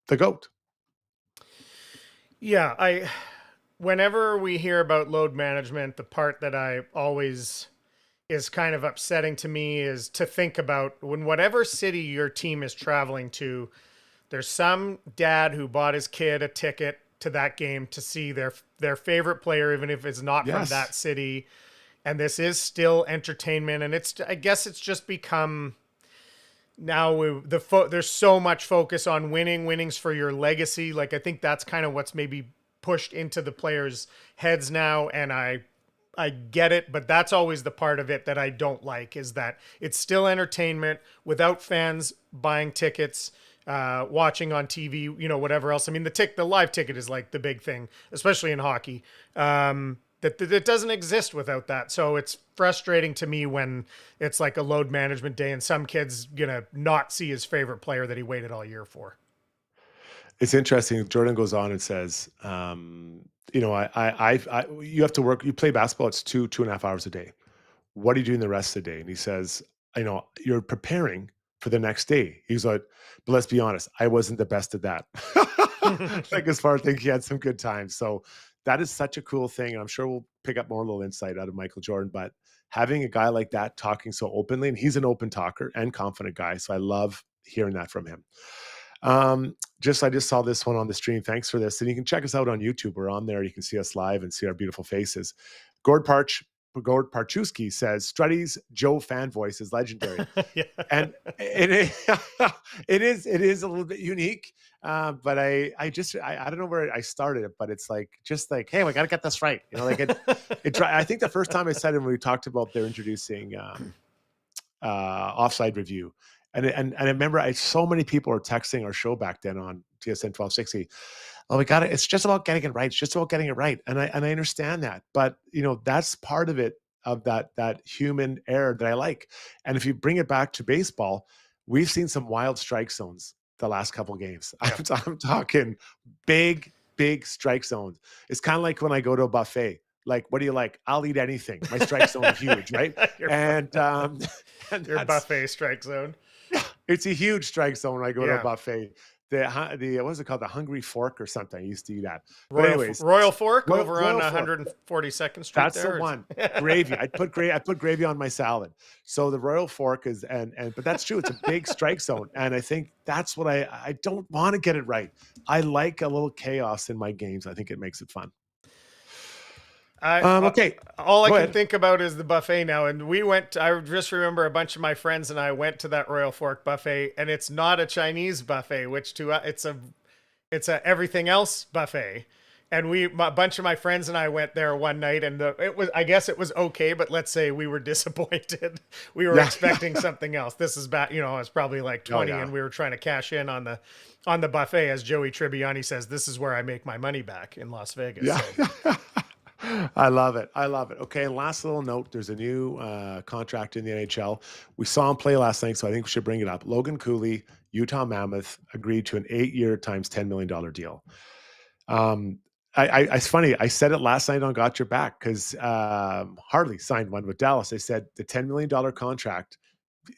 the GOAT. Yeah, whenever we hear about load management, the part that I always is kind of upsetting to me is to think about when whatever city your team is traveling to, there's some dad who bought his kid a ticket to that game to see their favorite player, even if it's not from that city. And this is still entertainment. And I guess it's just become now there's so much focus on winnings for your legacy. Like, I think that's kind of what's maybe pushed into the players' heads now. And I get it, but that's always the part of it that I don't like, is that it's still entertainment without fans buying tickets, watching on TV, whatever else. I mean, the live ticket is like the big thing, especially in hockey, that doesn't exist without that. So it's frustrating to me when it's like a load management day and some kid's gonna not see his favorite player that he waited all year for. It's interesting. Jordan goes on and says, you have to work, you play basketball, it's 2.5 hours a day. What are you doing the rest of the day? And he says, you're preparing for the next day. He's like, but let's be honest, I wasn't the best at that. Like, as far as I think he had some good times. So that is such a cool thing. And I'm sure we'll pick up more little insight out of Michael Jordan, but having a guy like that talking so openly, and he's an open talker and confident guy. So I love hearing that from him. I just saw this one on the stream. Thanks for this. And you can check us out on YouTube. We're on there. You can see us live and see our beautiful faces. Gord Parchewski says Struddy's Joe fan voice is legendary. Yeah. And it is a little bit unique. But I don't know where I started it, but it's just like, hey, we got to get this right. I think the first time I said it, when we talked about they're introducing offside review. And I remember so many people were texting our show back then on TSN 1260. Oh, we got it. It's just about getting it right. It's just about getting it right. And I understand that, but that's part of it, of that human error that I like. And if you bring it back to baseball, we've seen some wild strike zones the last couple of games. Yeah. I'm talking big strike zones. It's kind of like when I go to a buffet. Like, what do you like? I'll eat anything. My strike zone is huge, right? and your buffet strike zone. It's a huge strike zone when I go to a buffet. what was it called? The Hungry Fork or something. I used to eat that. But Royal Fork Royal on Fork. 142nd Street. That's the one. Gravy. I put gravy on my salad. So the Royal Fork is but that's true. It's a big strike zone, and I think that's what I don't want to get it right. I like a little chaos in my games. I think it makes it fun. Okay. All I can think about is the buffet now. And I just remember a bunch of my friends and I went to that Royal Fork buffet, and it's not a Chinese buffet, which it's a everything else buffet. And a bunch of my friends and I went there one night, and I guess it was okay, but let's say we were disappointed. We were expecting something else. This is bad. I was probably like 20 and we were trying to cash in on the buffet. As Joey Tribbiani says, this is where I make my money back in Las Vegas. Yeah. So. I love it. Okay, and last little note, there's a new contract in the NHL. We saw him play last night, so I think we should bring it up. Logan Cooley, Utah Mammoth, agreed to an 8-year times $10 million deal. It's funny. I said it last night on Got Your Back because Harley signed one with Dallas. I said the $10 million contract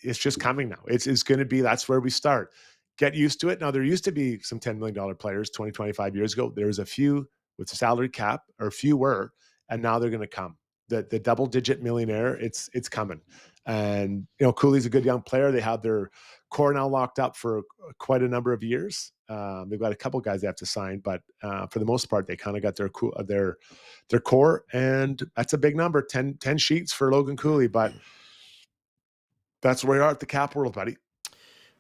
is just coming now. It's going to be, that's where we start. Get used to it. Now, there used to be some $10 million players 20, 25 years ago. There was a few with the salary cap, or fewer, and now they're going to come. The double-digit millionaire, it's coming. And, Cooley's a good young player. They have their core now locked up for quite a number of years. They've got a couple guys they have to sign, but for the most part, they kind of got their core, and that's a big number, 10 sheets for Logan Cooley, but that's where we are at the cap world, buddy.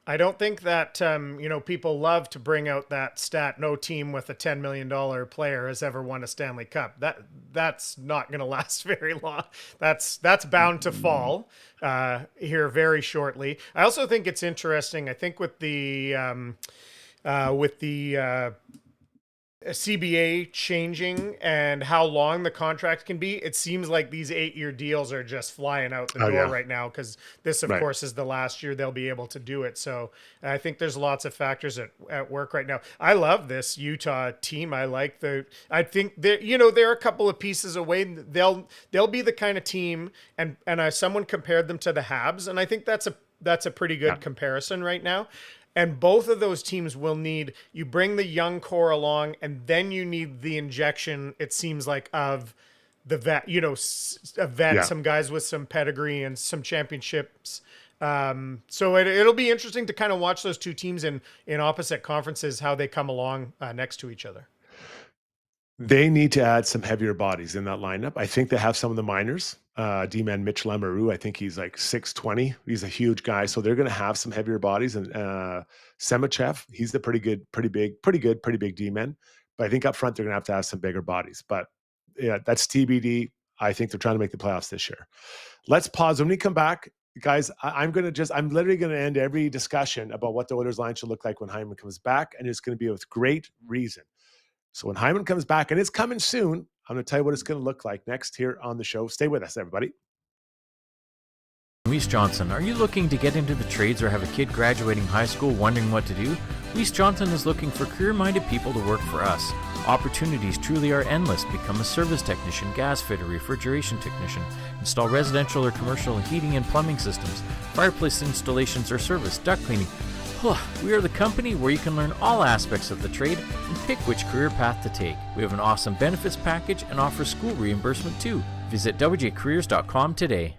I don't think that, people love to bring out that stat. No team with a $10 million player has ever won a Stanley Cup. That's not going to last very long. That's bound to fall here very shortly. I also think it's interesting. I think with the CBA changing and how long the contract can be, it seems like these 8-year deals are just flying out the door right now, because this, of course, is the last year they'll be able to do it. So I think there's lots of factors at work right now. I love this Utah team. I think that, they're a couple of pieces away. They'll be the kind of team, and someone compared them to the Habs, and I think that's a pretty good comparison right now. And both of those teams will you bring the young core along, and then you need the injection, it seems like, of the vet, some guys with some pedigree and some championships. So it'll be interesting to kind of watch those two teams in opposite conferences, how they come along next to each other. They need to add some heavier bodies in that lineup. I think they have some of the minors. D-man Mitch Lemeru, I think he's like 6'20". He's a huge guy, so they're going to have some heavier bodies. And Semachev, he's the pretty big D-man. But I think up front they're going to have some bigger bodies. But yeah, that's TBD. I think they're trying to make the playoffs this year. Let's pause. When we come back, guys, I'm literally going to end every discussion about what the Oilers line should look like when Hyman comes back, and it's going to be with great reason. So when Hyman comes back, and it's coming soon, I'm going to tell you what it's going to look like next here on the show. Stay with us, everybody. Weiss Johnson, are you looking to get into the trades or have a kid graduating high school wondering what to do? Weiss Johnson is looking for career-minded people to work for us. Opportunities truly are endless. Become a service technician, gas fitter, refrigeration technician, install residential or commercial heating and plumbing systems, fireplace installations or service, duct cleaning. We are the company where you can learn all aspects of the trade and pick which career path to take. We have an awesome benefits package and offer school reimbursement too. Visit wjcareers.com today.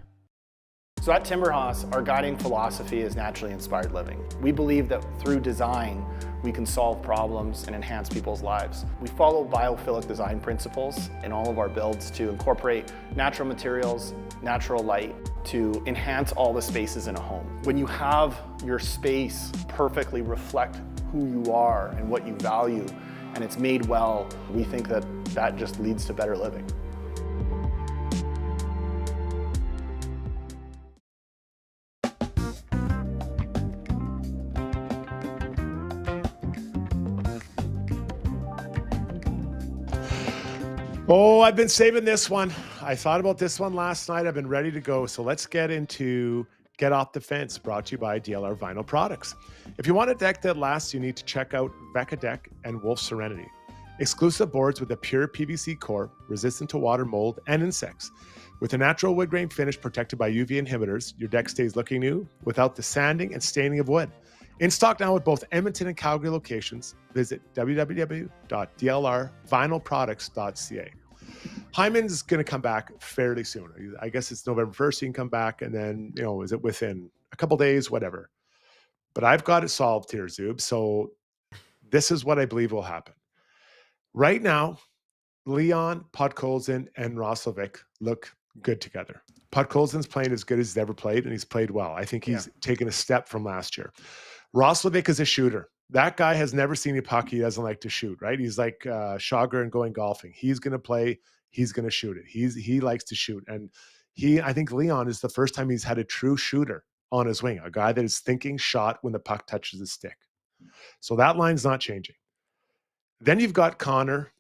So at Timberhouse, our guiding philosophy is naturally inspired living. We believe that through design, we can solve problems and enhance people's lives. We follow biophilic design principles in all of our builds to incorporate natural materials, natural light, to enhance all the spaces in a home. When you have your space perfectly reflect who you are and what you value, and it's made well, we think that that just leads to better living. Oh, I've been saving this one. I thought about this one last night. I've been ready to go. So let's get into Get Off the Fence, brought to you by DLR Vinyl Products. If you want a deck that lasts, you need to check out Vecca Deck and Wolf Serenity. Exclusive boards with a pure PVC core, resistant to water, mold, and insects. With a natural wood grain finish protected by UV inhibitors, your deck stays looking new without the sanding and staining of wood. In stock now with both Edmonton and Calgary locations. Visit www.dlrvinylproducts.ca. Hyman's going to come back fairly soon. I guess it's November 1st. He can come back, and then, is it within a couple days, whatever. But I've got it solved here, Zub. So this is what I believe will happen. Right now, Leon, Podkolzin, and Roslovic look good together. Podkolzin's playing as good as he's ever played, and he's played well. I think he's taken a step from last year. Roslovic is a shooter. That guy has never seen a puck he doesn't like to shoot, right? He's like Schauger and going golfing. He's going to play. He's going to shoot it. He likes to shoot. And I think Leon is the first time he's had a true shooter on his wing, a guy that is thinking shot when the puck touches his stick. So that line's not changing. Then you've got Connor,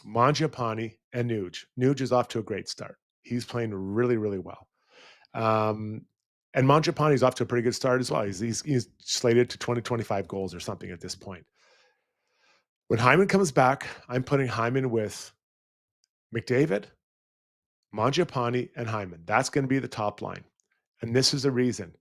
Mangiapane, and Nuge. Nuge is off to a great start. He's playing really, really well. And Mangiapane is off to a pretty good start as well. He's slated to 20-25 goals or something at this point. When Hyman comes back, I'm putting Hyman with McDavid, Mangiapane, and Hyman. That's going to be the top line. And this is the reason.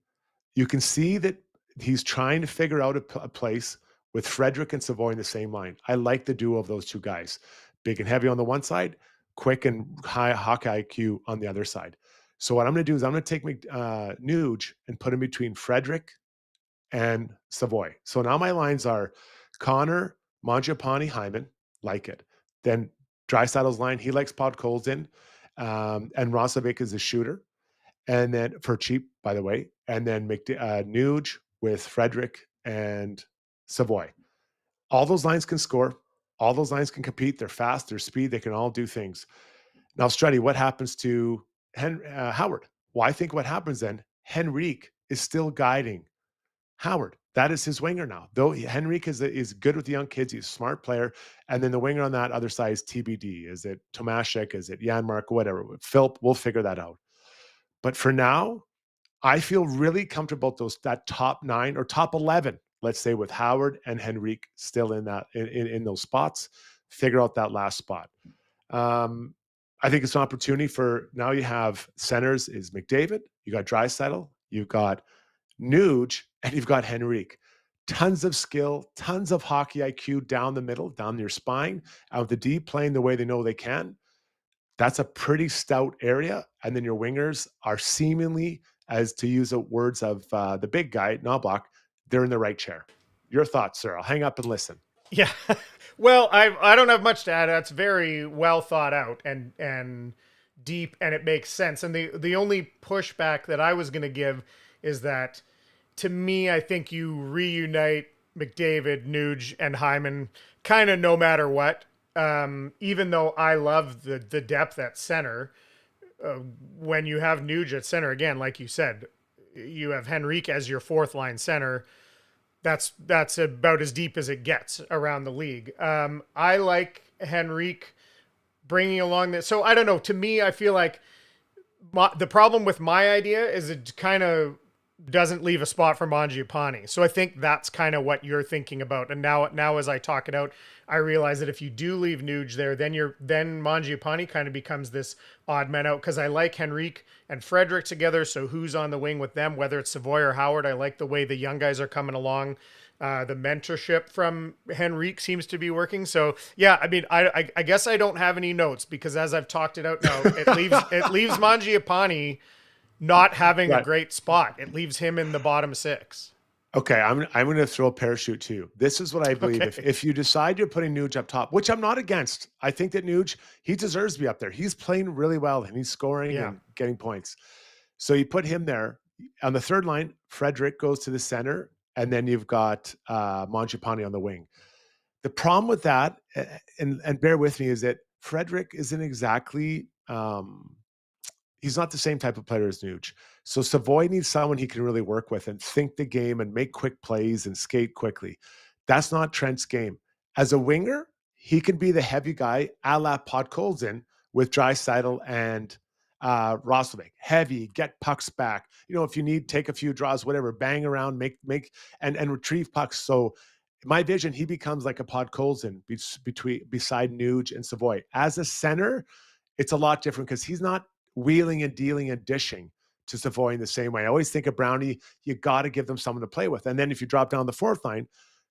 You can see that he's trying to figure out a place with Frederick and Savoy in the same line. I like the duo of those two guys. Big and heavy on the one side, quick and high hockey IQ on the other side. So what I'm going to do is I'm going to take Nuge and put him between Frederick and Savoy. So now my lines are Connor, Mangiapane, Hyman. Like it. Then Draisaitl's line, he likes Podkolzin, and Roslovic is a shooter. And then for cheap, by the way. And then Nuge with Frederick and Savoy. All those lines can score. All those lines can compete. They're fast. They're speed. They can all do things. Now, Struddy, what happens to Howard? Well, I think what happens then, Henrique is still guiding Howard. That is his winger now. Though Henrique is good with the young kids. He's a smart player. And then the winger on that other side is TBD. Is it Tomashek? Is it Janmark? Whatever. Philp, we'll figure that out. But for now, I feel really comfortable with that top 9 or top 11, let's say, with Howard and Henrique still in those spots. Figure out that last spot. I think it's an opportunity for now. You have centers is McDavid, you got Draisaitl, you've got Nuge, and you've got Henrique. Tons of skill, tons of hockey IQ down the middle, down your spine, out of the deep, playing the way they know they can. That's a pretty stout area. And then your wingers are seemingly, as to use the words of the big guy, Knobloch, they're in the right chair. Your thoughts, sir? I'll hang up and listen. Yeah. Well, I don't have much to add. That's very well thought out and deep, and it makes sense. And the only pushback that I was going to give is that, to me, I think you reunite McDavid, Nuge, and Hyman kind of no matter what. Even though I love the depth at center, when you have Nuge at center, again, like you said, you have Henrique as your fourth line center. That's about as deep as it gets around the league. I like Henrique bringing along this. So I don't know. To me, I feel like the problem with my idea is it kind of doesn't leave a spot for Mangiapane. So I think that's kind of what you're thinking about. And now as I talk it out, I realize that if you do leave Nuge there, then Mangiapane kind of becomes this odd man out, because I like Henrique and Frederick together. So who's on the wing with them, whether it's Savoy or Howard? I like the way the young guys are coming along. The mentorship from Henrique seems to be working. So yeah, I mean, I guess I don't have any notes, because as I've talked it out now, it leaves Mangiapane not having a great spot. It leaves him in the bottom 6. Okay, I'm going to throw a parachute to you. This is what I believe. Okay. If you decide you're putting Nuge up top, which I'm not against, I think that Nuge, he deserves to be up there. He's playing really well, and he's scoring and getting points. So you put him there. On the third line, Frederick goes to the center, and then you've got Mangiapane on the wing. The problem with that, and bear with me, is that Frederick isn't exactly he's not the same type of player as Nuge. So Savoy needs someone he can really work with and think the game and make quick plays and skate quickly. That's not Trent's game. As a winger, he can be the heavy guy a la Podkolzin with Draisaitl and Roslovic. Heavy, get pucks back. If you need, take a few draws, whatever, bang around, make and retrieve pucks. So my vision, he becomes like a Podkolzin beside Nuge and Savoy. As a center, it's a lot different, because he's not wheeling and dealing and dishing. to Savoy in the same way. I always think of Brownie, you got to give them someone to play with. And then if you drop down the fourth line,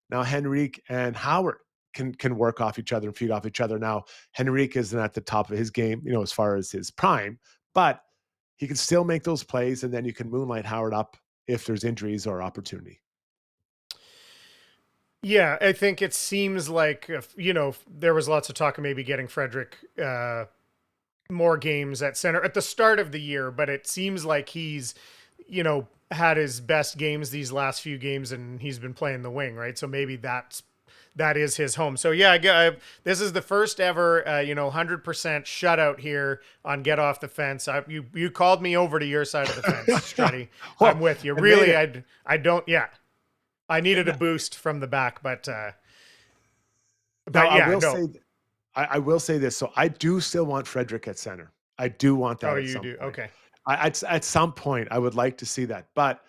now Henrique and Howard can work off each other and feed off each other. Now, Henrique isn't at the top of his game, as far as his prime, but he can still make those plays, and then you can moonlight Howard up if there's injuries or opportunity. Yeah, I think it seems like, there was lots of talk of maybe getting Frederick more games at center at the start of the year, but it seems like he's, had his best games these last few games, and he's been playing the wing, right? So maybe that is his home. So yeah, this is the first ever, 100% shutout here on Get Off the Fence. You called me over to your side of the fence, Struddy. I'm with you. Really, I don't. Yeah, I needed a boost from the back, but I will say this. So I do still want Frederick at center. I do want that. Oh, you do? Point. Okay. At some point, I would like to see that, but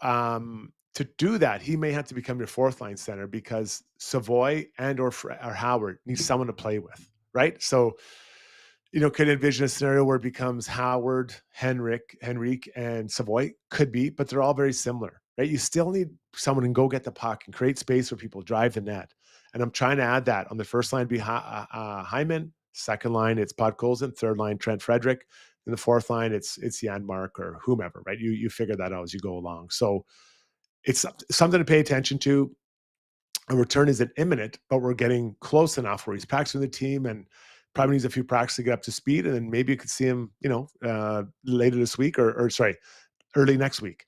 to do that, he may have to become your fourth line center because Savoy and or Howard needs someone to play with, right? So, could envision a scenario where it becomes Howard, Henrique, and Savoy. Could be, but they're all very similar, right? You still need someone to go get the puck and create space for people, drive the net. And I'm trying to add that. On the first line, be Hyman. Second line, it's Podkolzin. Third line, Trent Frederick. In the fourth line, it's Janmark or whomever, right? You figure that out as you go along. So it's something to pay attention to. A return isn't imminent, but we're getting close enough where he's practicing the team and probably needs a few practices to get up to speed. And then maybe you could see him, later this week or early next week.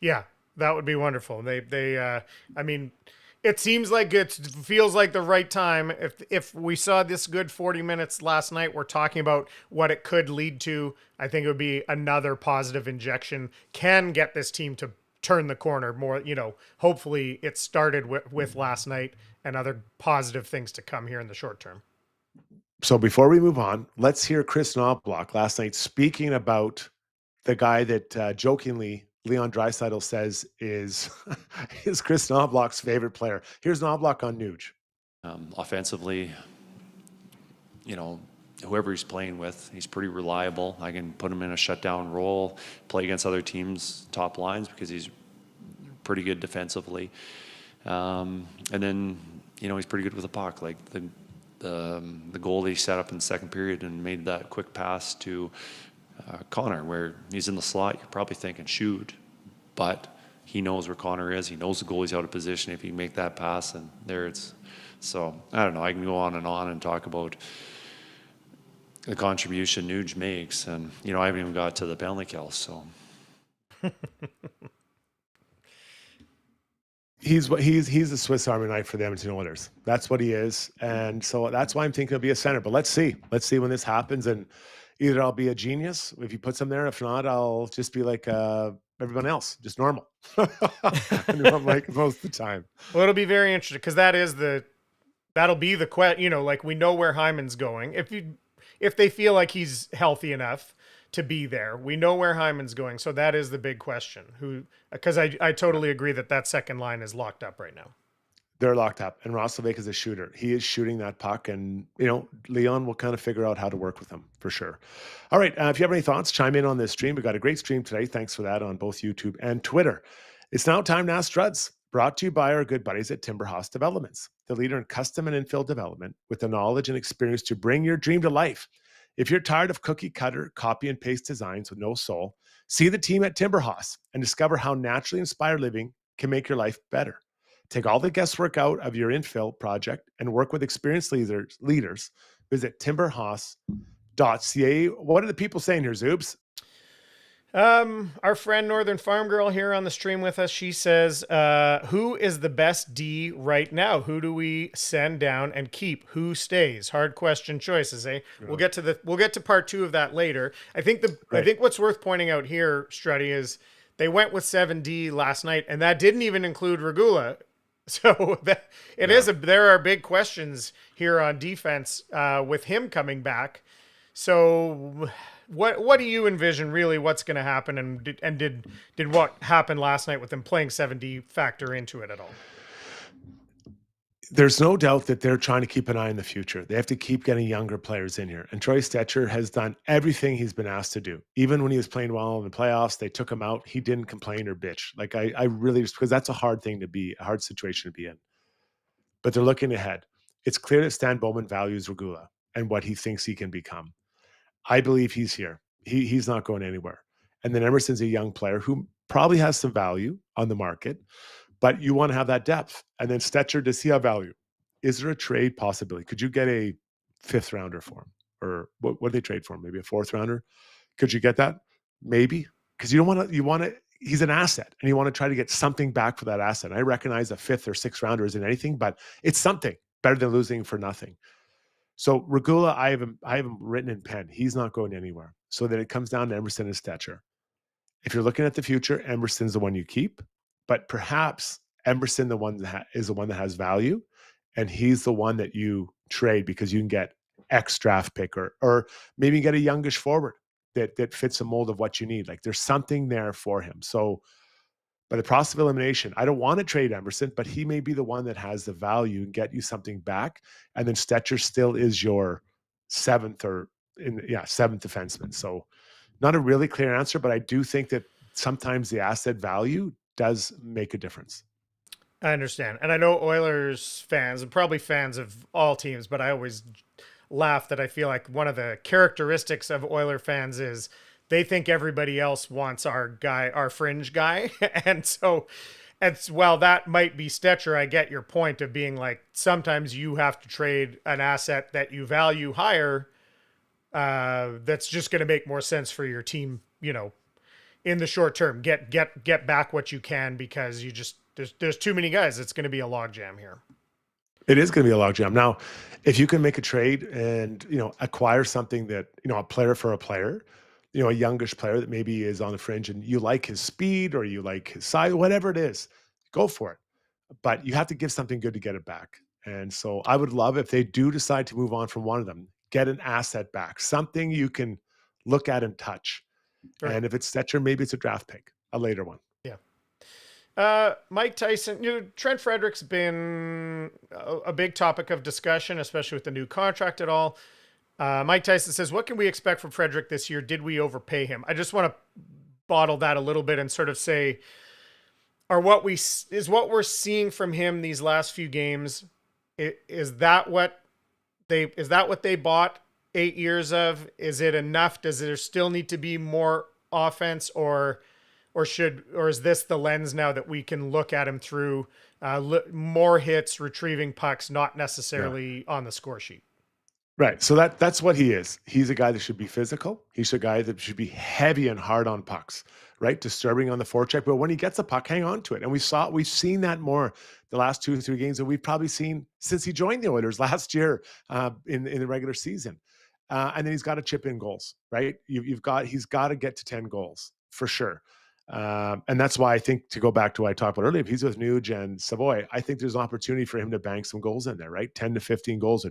Yeah, that would be wonderful. It seems like it feels like the right time. If we saw this good 40 minutes last night, we're talking about what it could lead to. I think it would be another positive injection. Can get this team to turn the corner more. Hopefully it started with last night and other positive things to come here in the short term. So before we move on, let's hear Chris Knobloch last night speaking about the guy that jokingly Leon Draisaitl says is Chris Knobloch's favorite player. Here's Knobloch on Nuge. Offensively, whoever he's playing with, he's pretty reliable. I can put him in a shutdown role, play against other teams' top lines because he's pretty good defensively. And then, he's pretty good with the puck. Like the goal that he set up in the second period and made that quick pass to Connor, where he's in the slot, you're probably thinking shoot, but he knows where Connor is. He knows the goalie's out of position. If he can make that pass, and there it's. So I don't know. I can go on and talk about the contribution Nuge makes, and I haven't even got to the penalty kill. So he's a Swiss Army knife for the Edmonton Oilers. That's what he is, and so that's why I'm thinking he'll be a center. But let's see when this happens, and either I'll be a genius if he puts him there. If not, I'll just be like everyone else, just normal. I'm like most of the time. Well, it'll be very interesting because that'll be the question. Like we know where Hyman's going. If they feel like he's healthy enough to be there, we know where Hyman's going. So that is the big question. Because I totally agree that second line is locked up right now. They're locked up, and Roslovic is a shooter. He is shooting that puck, and Leon will kind of figure out how to work with him for sure. All right, if you have any thoughts, chime in on this stream. We got a great stream today. Thanks for that on both YouTube and Twitter. It's now time to ask Struds, brought to you by our good buddies at Timber House Developments, the leader in custom and infill development with the knowledge and experience to bring your dream to life. If you're tired of cookie cutter, copy and paste designs with no soul, see the team at Timber House and discover how naturally inspired living can make your life better. Take all the guesswork out of your infill project and work with experienced leaders. Visit timberhouse.ca. What are the people saying here, Zubes? Our friend Northern Farm Girl here on the stream with us, she says, who is the best D right now? Who do we send down and keep? Who stays? Hard question choices, eh? Yeah. We'll get to part 2 of that later. I think what's worth pointing out here, Struddy, is they went with 7D last night, and that didn't even include Regula. So there are big questions here on defense with him coming back. So what do you envision really what's going to happen, and did what happened last night with them playing 7D factor into it at all? there's no doubt that they're trying to keep an eye on the future. They have to keep getting younger players in here. And Troy Stecher has done everything he's been asked to do. Even when he was playing well in the playoffs, they took him out. He didn't complain or bitch. Like I really, because that's a hard thing to be, a hard situation to be in. But they're looking ahead. It's clear that Stan Bowman values Regula and what he thinks he can become. I believe he's here. He's not going anywhere. And then Emerson's a young player who probably has some value on the market, but you want to have that depth. And then Stecher, does he have value? Is there a trade possibility? Could you get a 5th rounder for him? Or what do they trade for him? Maybe a 4th rounder? Could you get that? Maybe. Because you want to, he's an asset and you want to try to get something back for that asset. And I recognize a 5th or 6th rounder isn't anything, but it's something better than losing for nothing. So Regula, I have him written in pen. He's not going anywhere. So then it comes down to Emerson and Stecher. If you're looking at the future, Emerson's the one you keep, but perhaps Emerson is the one that has value, and he's the one that you trade because you can get X draft pick or maybe get a youngish forward that fits the mold of what you need. Like there's something there for him. So by the process of elimination, I don't want to trade Emerson, but he may be the one that has the value and get you something back. And then Stecher still is your 7th defenseman. So not a really clear answer, but I do think that sometimes the asset value does make a difference. I understand. And I know Oilers fans, and probably fans of all teams, but I always laugh that I feel like one of the characteristics of Oiler fans is they think everybody else wants our guy, our fringe guy. And so while that might be Stecher, I get your point of being like, sometimes you have to trade an asset that you value higher. That's just going to make more sense for your team, in the short term. Get back what you can, because you just there's too many guys. It's going to be a logjam here. It is going to be a logjam. Now, if you can make a trade and acquire something that a player for a player, a youngish player that maybe is on the fringe, and you like his speed or you like his size, whatever it is, go for it. But you have to give something good to get it back. And so I would love if they do decide to move on from one of them, get an asset back, something you can look at and touch. Right. And if it's Stecher, maybe it's a draft pick, a later one. Yeah. Mike Tyson, Trent Frederick's been a big topic of discussion, especially with the new contract at all. Mike Tyson says, what can we expect from Frederick this year? Did we overpay him? I just want to bottle that a little bit and sort of say, what we're seeing from him these last few games, is that what they bought 8 years of? Is it enough? Does there still need to be more offense, or is this the lens now that we can look at him through more hits, retrieving pucks, not necessarily on the score sheet? Right. So that's what he is. He's a guy that should be physical. He's a guy that should be heavy and hard on pucks, right? Disturbing on the forecheck. But when he gets a puck, hang on to it. And we've seen that more the last 2 or 3 games that we've probably seen since he joined the Oilers last year in the regular season. And then he's got to chip in goals, right? He's got to get to 10 goals for sure. And that's why I think, to go back to what I talked about earlier, if he's with Nuge and Savoy, I think there's an opportunity for him to bank some goals in there, right? 10 to 15 goals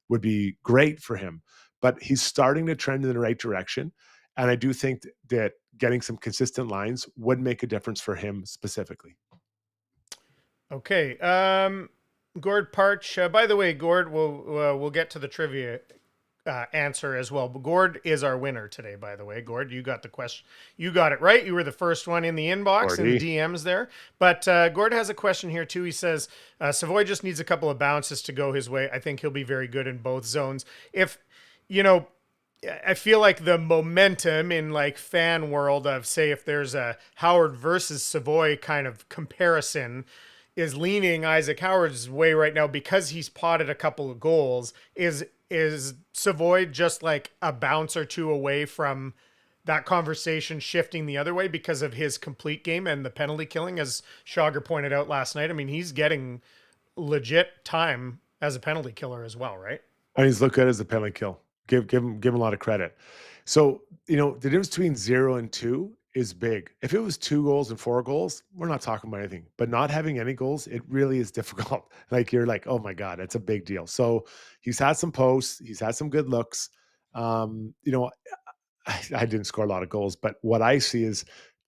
would be great for him. But he's starting to trend in the right direction. And I do think that getting some consistent lines would make a difference for him specifically. Okay. Gord Parch. By the way, Gord, we'll get to the trivia answer as well. But Gord is our winner today, by the way. Gord, you got the question. You got it right. You were the first one in the inbox and the DMs there. But Gord has a question here too. He says, Savoy just needs a couple of bounces to go his way. I think he'll be very good in both zones. If, I feel like the momentum in like fan world of, say, if there's a Howard versus Savoy kind of comparison, is leaning Isaac Howard's way right now because he's potted a couple of goals. Is Savoy just like a bounce or two away from that conversation shifting the other way because of his complete game and the penalty killing, as Schauger pointed out last night? I mean, he's getting legit time as a penalty killer as well, right? And he's looked good as a penalty kill. Give him a lot of credit. So, the difference between 0 and 2 is big. If it was 2 goals and 4 goals, we're not talking about anything. But not having any goals, it really is difficult. Like, you're like, oh my God, it's a big deal. So he's had some posts, he's had some good looks. I didn't score a lot of goals, but what I see is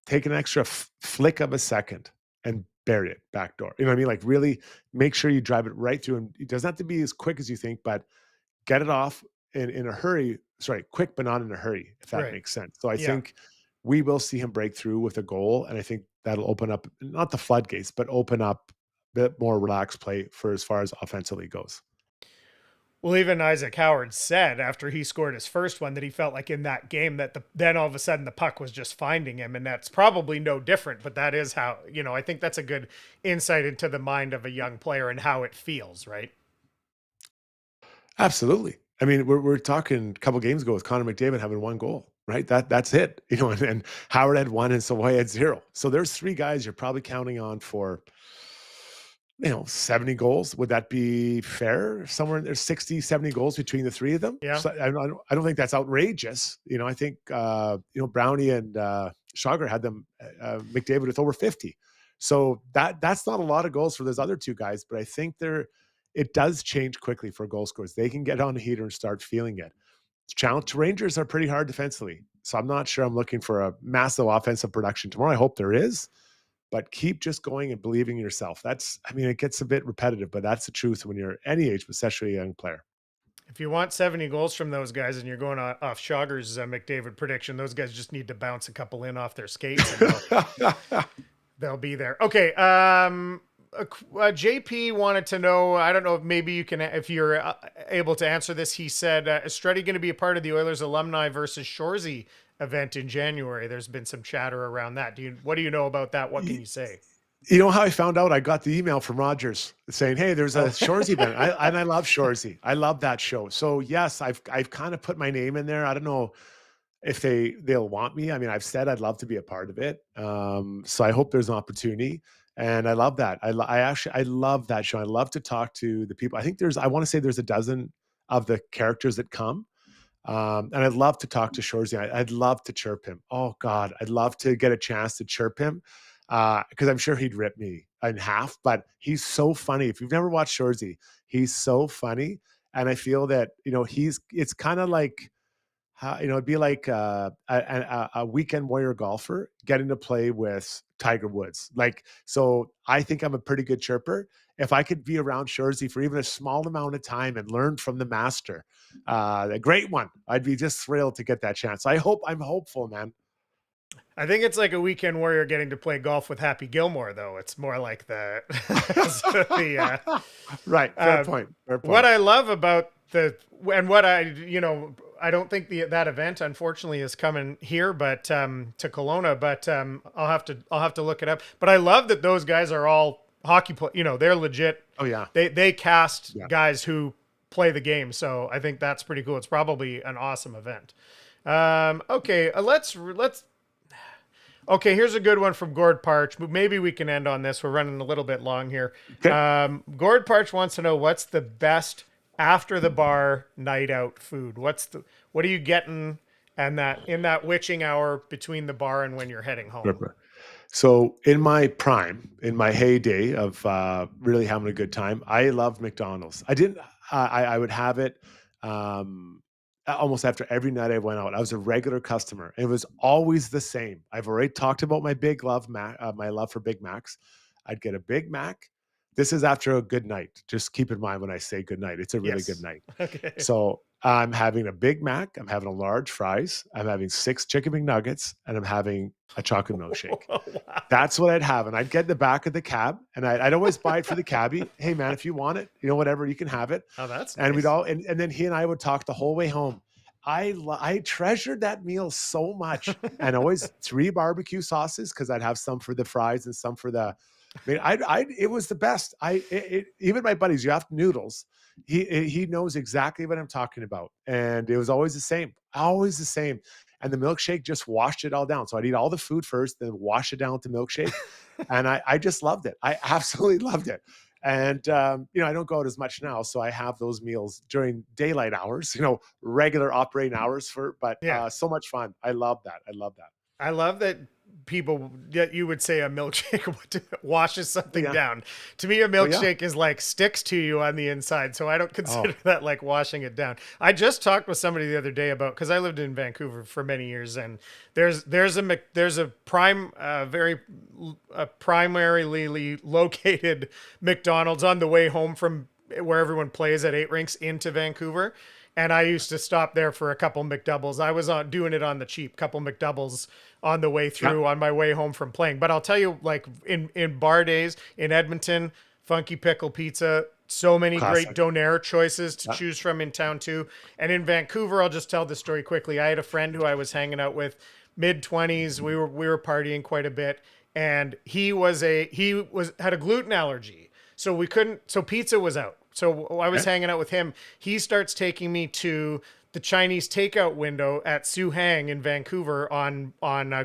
take an extra flick of a second and bury it back door. You know what I mean? Like really make sure you drive it right through. And it doesn't have to be as quick as you think, but get it off in a hurry. Sorry, quick, but not in a hurry, if that makes sense. So I think we will see him break through with a goal. And I think that'll open up, not the floodgates, but open up a bit more relaxed play for as far as offensively goes. Well, even Isaac Howard said after he scored his first one that he felt like in that game that then all of a sudden the puck was just finding him. And that's probably no different, but that is how, I think that's a good insight into the mind of a young player and how it feels, right? Absolutely. I mean, we're talking a couple games ago with Connor McDavid having 1 goal, right? That's it, and Howard had 1 and Savoy had 0. So there's 3 guys you're probably counting on for, 70 goals. Would that be fair? Somewhere there's 60, 70 goals between the 3 of them. Yeah. So I don't think that's outrageous. I think, Brownie and Rishaug had them, McDavid with over 50. So that's not a lot of goals for those other 2 guys, but I think it does change quickly for goal scorers. They can get on the heater and start feeling it. Challenge Rangers are pretty hard defensively. So I'm not sure I'm looking for a massive offensive production tomorrow. I hope there is. But keep just going and believing in yourself. It gets a bit repetitive, but that's the truth when you're any age, especially a young player. If you want 70 goals from those guys and you're going off Schauger's McDavid prediction, those guys just need to bounce a couple in off their skates and they'll be there. Okay. JP wanted to know, I don't know if maybe you can, if you're able to answer this. He said, is Struddy going to be a part of the Oilers alumni versus Shoresy event in January? There's been some chatter around that. What do you know about that? What can you say? You know how I found out? I got the email from Rogers saying, hey, there's a Shoresy event. I love Shoresy. I love that show. So yes, I've kind of put my name in there. I don't know if they'll want me. I mean, I've said I'd love to be a part of it. So I hope there's an opportunity. And I love that. I love that show. I love to talk to the people. I want to say there's a dozen of the characters that come. And I'd love to talk to Shoresy. I'd love to chirp him. Oh God, I'd love to get a chance to chirp him. Because I'm sure he'd rip me in half, but he's so funny. If you've never watched Shoresy, he's so funny. And I feel that, it's kind of like, it'd be like a weekend warrior golfer getting to play with Tiger Woods. So I think I'm a pretty good chirper. If I could be around Shoresy for even a small amount of time and learn from the master, the great one, I'd be just thrilled to get that chance. I'm hopeful, man. I think it's like a weekend warrior getting to play golf with Happy Gilmore, though. It's more like the right. Fair point. What I love about I don't think that event unfortunately is coming here, but to Kelowna. But I'll have to look it up. But I love that those guys are all hockey play. They're legit. Oh yeah. They cast guys who play the game. So I think that's pretty cool. It's probably an awesome event. Okay, let's. Okay, here's a good one from Gord Parch. Maybe we can end on this. We're running a little bit long here. Okay. Gord Parch wants to know what's the best after the bar night out food. What are you getting and in that witching hour between the bar and when you're heading home? So in my prime, in my heyday of really having a good time, I loved McDonald's. I would have it almost after every night I went out. I was a regular customer. It was always the same. I've already talked about my my love for Big Macs. I'd get a Big Mac. This is after a good night. Just keep in mind when I say good night, it's a really good night. Okay. So I'm having a Big Mac. I'm having a large fries. I'm having 6 chicken McNuggets, and I'm having a chocolate milkshake. Wow. That's what I'd have. And I'd get in the back of the cab, and I'd always buy it for the cabbie. Hey man, if you want it, whatever, you can have it. Oh, that's and nice. we'd all, and then he and I would talk the whole way home. I treasured that meal so much, and always 3 barbecue sauces, because I'd have some for the fries and some for the. It was the best. Even my buddies, you have noodles. He knows exactly what I'm talking about, and it was always the same. And the milkshake just washed it all down. So I'd eat all the food first, then wash it down with the milkshake, and I just loved it. I absolutely loved it. And I don't go out as much now, so I have those meals during daylight hours, regular operating hours so much fun. I love that. I love that people that you would say a milkshake washes something down. To me, a milkshake is like sticks to you on the inside. So I don't consider that like washing it down. I just talked with somebody the other day about, cause I lived in Vancouver for many years, and there's a primarily located McDonald's on the way home from where everyone plays at 8 Rinks into Vancouver. And I used to stop there for a couple McDoubles. I was doing it on the cheap, couple McDoubles on the way through on my way home from playing. But I'll tell you, like in bar days in Edmonton, Funky Pickle Pizza, so many great donair choices to choose from in town too. And in Vancouver, I'll just tell the story quickly. I had a friend who I was hanging out with, mid-20s. We were partying quite a bit, and he had a gluten allergy, so pizza was out. So I was hanging out with him. He starts taking me to the Chinese takeout window at Su Hang in Vancouver on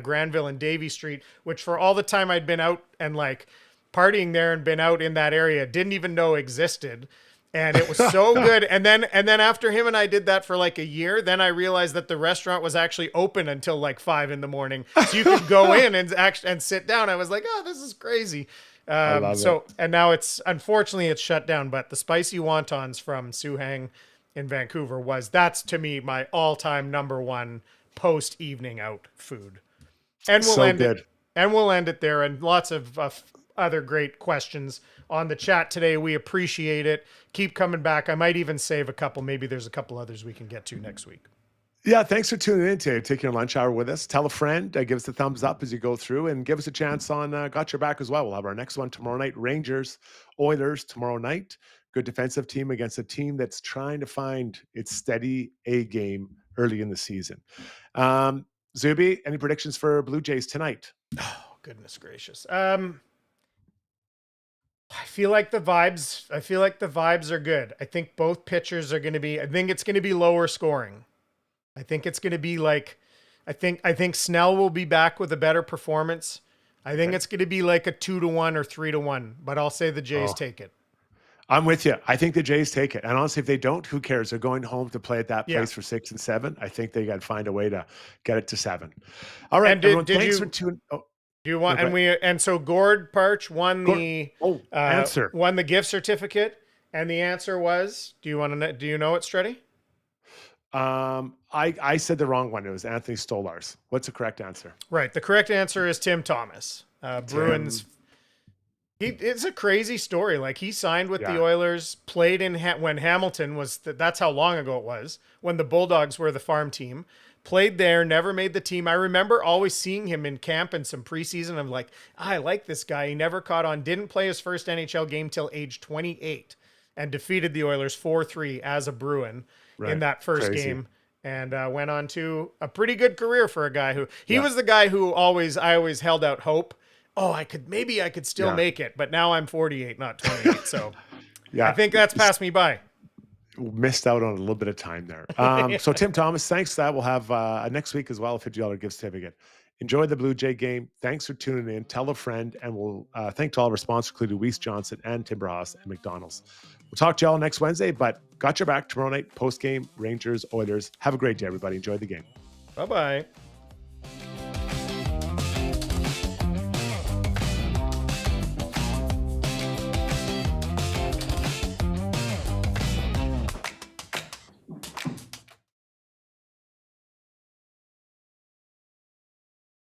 Granville and Davie Street, which for all the time I'd been out and like partying there and been out in that area, didn't even know existed. And it was so good. And then after him and I did that for like a year, then I realized that the restaurant was actually open until like 5 a.m. So you could go in and sit down. I was like, oh, this is crazy. And now unfortunately it's shut down, but the spicy wontons from Su Hang in Vancouver that's to me my all-time number one post evening out food. And we'll end it there. And lots of other great questions on the chat today. We appreciate it. Keep coming back. I might even save a couple. Maybe there's a couple others we can get to next week. Yeah, thanks for tuning in today, taking your lunch hour with us. Tell a friend, give us a thumbs up as you go through, and give us a chance on Got Your Back as well. We'll have our next one tomorrow night. Rangers, Oilers tomorrow night. Good defensive team against a team that's trying to find its steady A game early in the season. Zubie, any predictions for Blue Jays tonight? Oh, goodness gracious. I feel like the vibes are good. I think both pitchers are going to be, I think it's going to be lower scoring. I think it's going to be like, I think Snell will be back with a better performance. I think it's going to be like a 2-1 or 3-1, but I'll say the Jays take it. I'm with you. I think the Jays take it. And honestly, if they don't, who cares? They're going home to play at that place for 6 and 7. I think they got to find a way to get it to 7. All right. And so Gord Parch won won the gift certificate, and the answer was, do you know it, Struddy? I said the wrong one. It was Anthony Stolarz. What's the correct answer? Right. The correct answer is Tim Thomas. Bruins. It's a crazy story. Like, he signed with the Oilers, played in when Hamilton was, that's how long ago it was, when the Bulldogs were the farm team, played there, never made the team. I remember always seeing him in camp and some preseason. I'm like, I like this guy. He never caught on, didn't play his first NHL game till age 28 and defeated the Oilers 4-3 as a Bruin in that first game. And went on to a pretty good career for a guy who was the guy who I always held out hope. Oh, I could still make it, but now I'm 48, not 28. So I think that's passed me by. Missed out on a little bit of time there. So Tim Thomas, thanks for that. We'll have next week as well, a $50 gift certificate. Enjoy the Blue Jay game. Thanks for tuning in. Tell a friend, and we'll thank to all of our sponsors, including Weiss Johnson and Timber Haas and McDonald's. We'll talk to y'all next Wednesday, but Got Your Back tomorrow night, post-game, Rangers, Oilers. Have a great day, everybody. Enjoy the game. Bye-bye.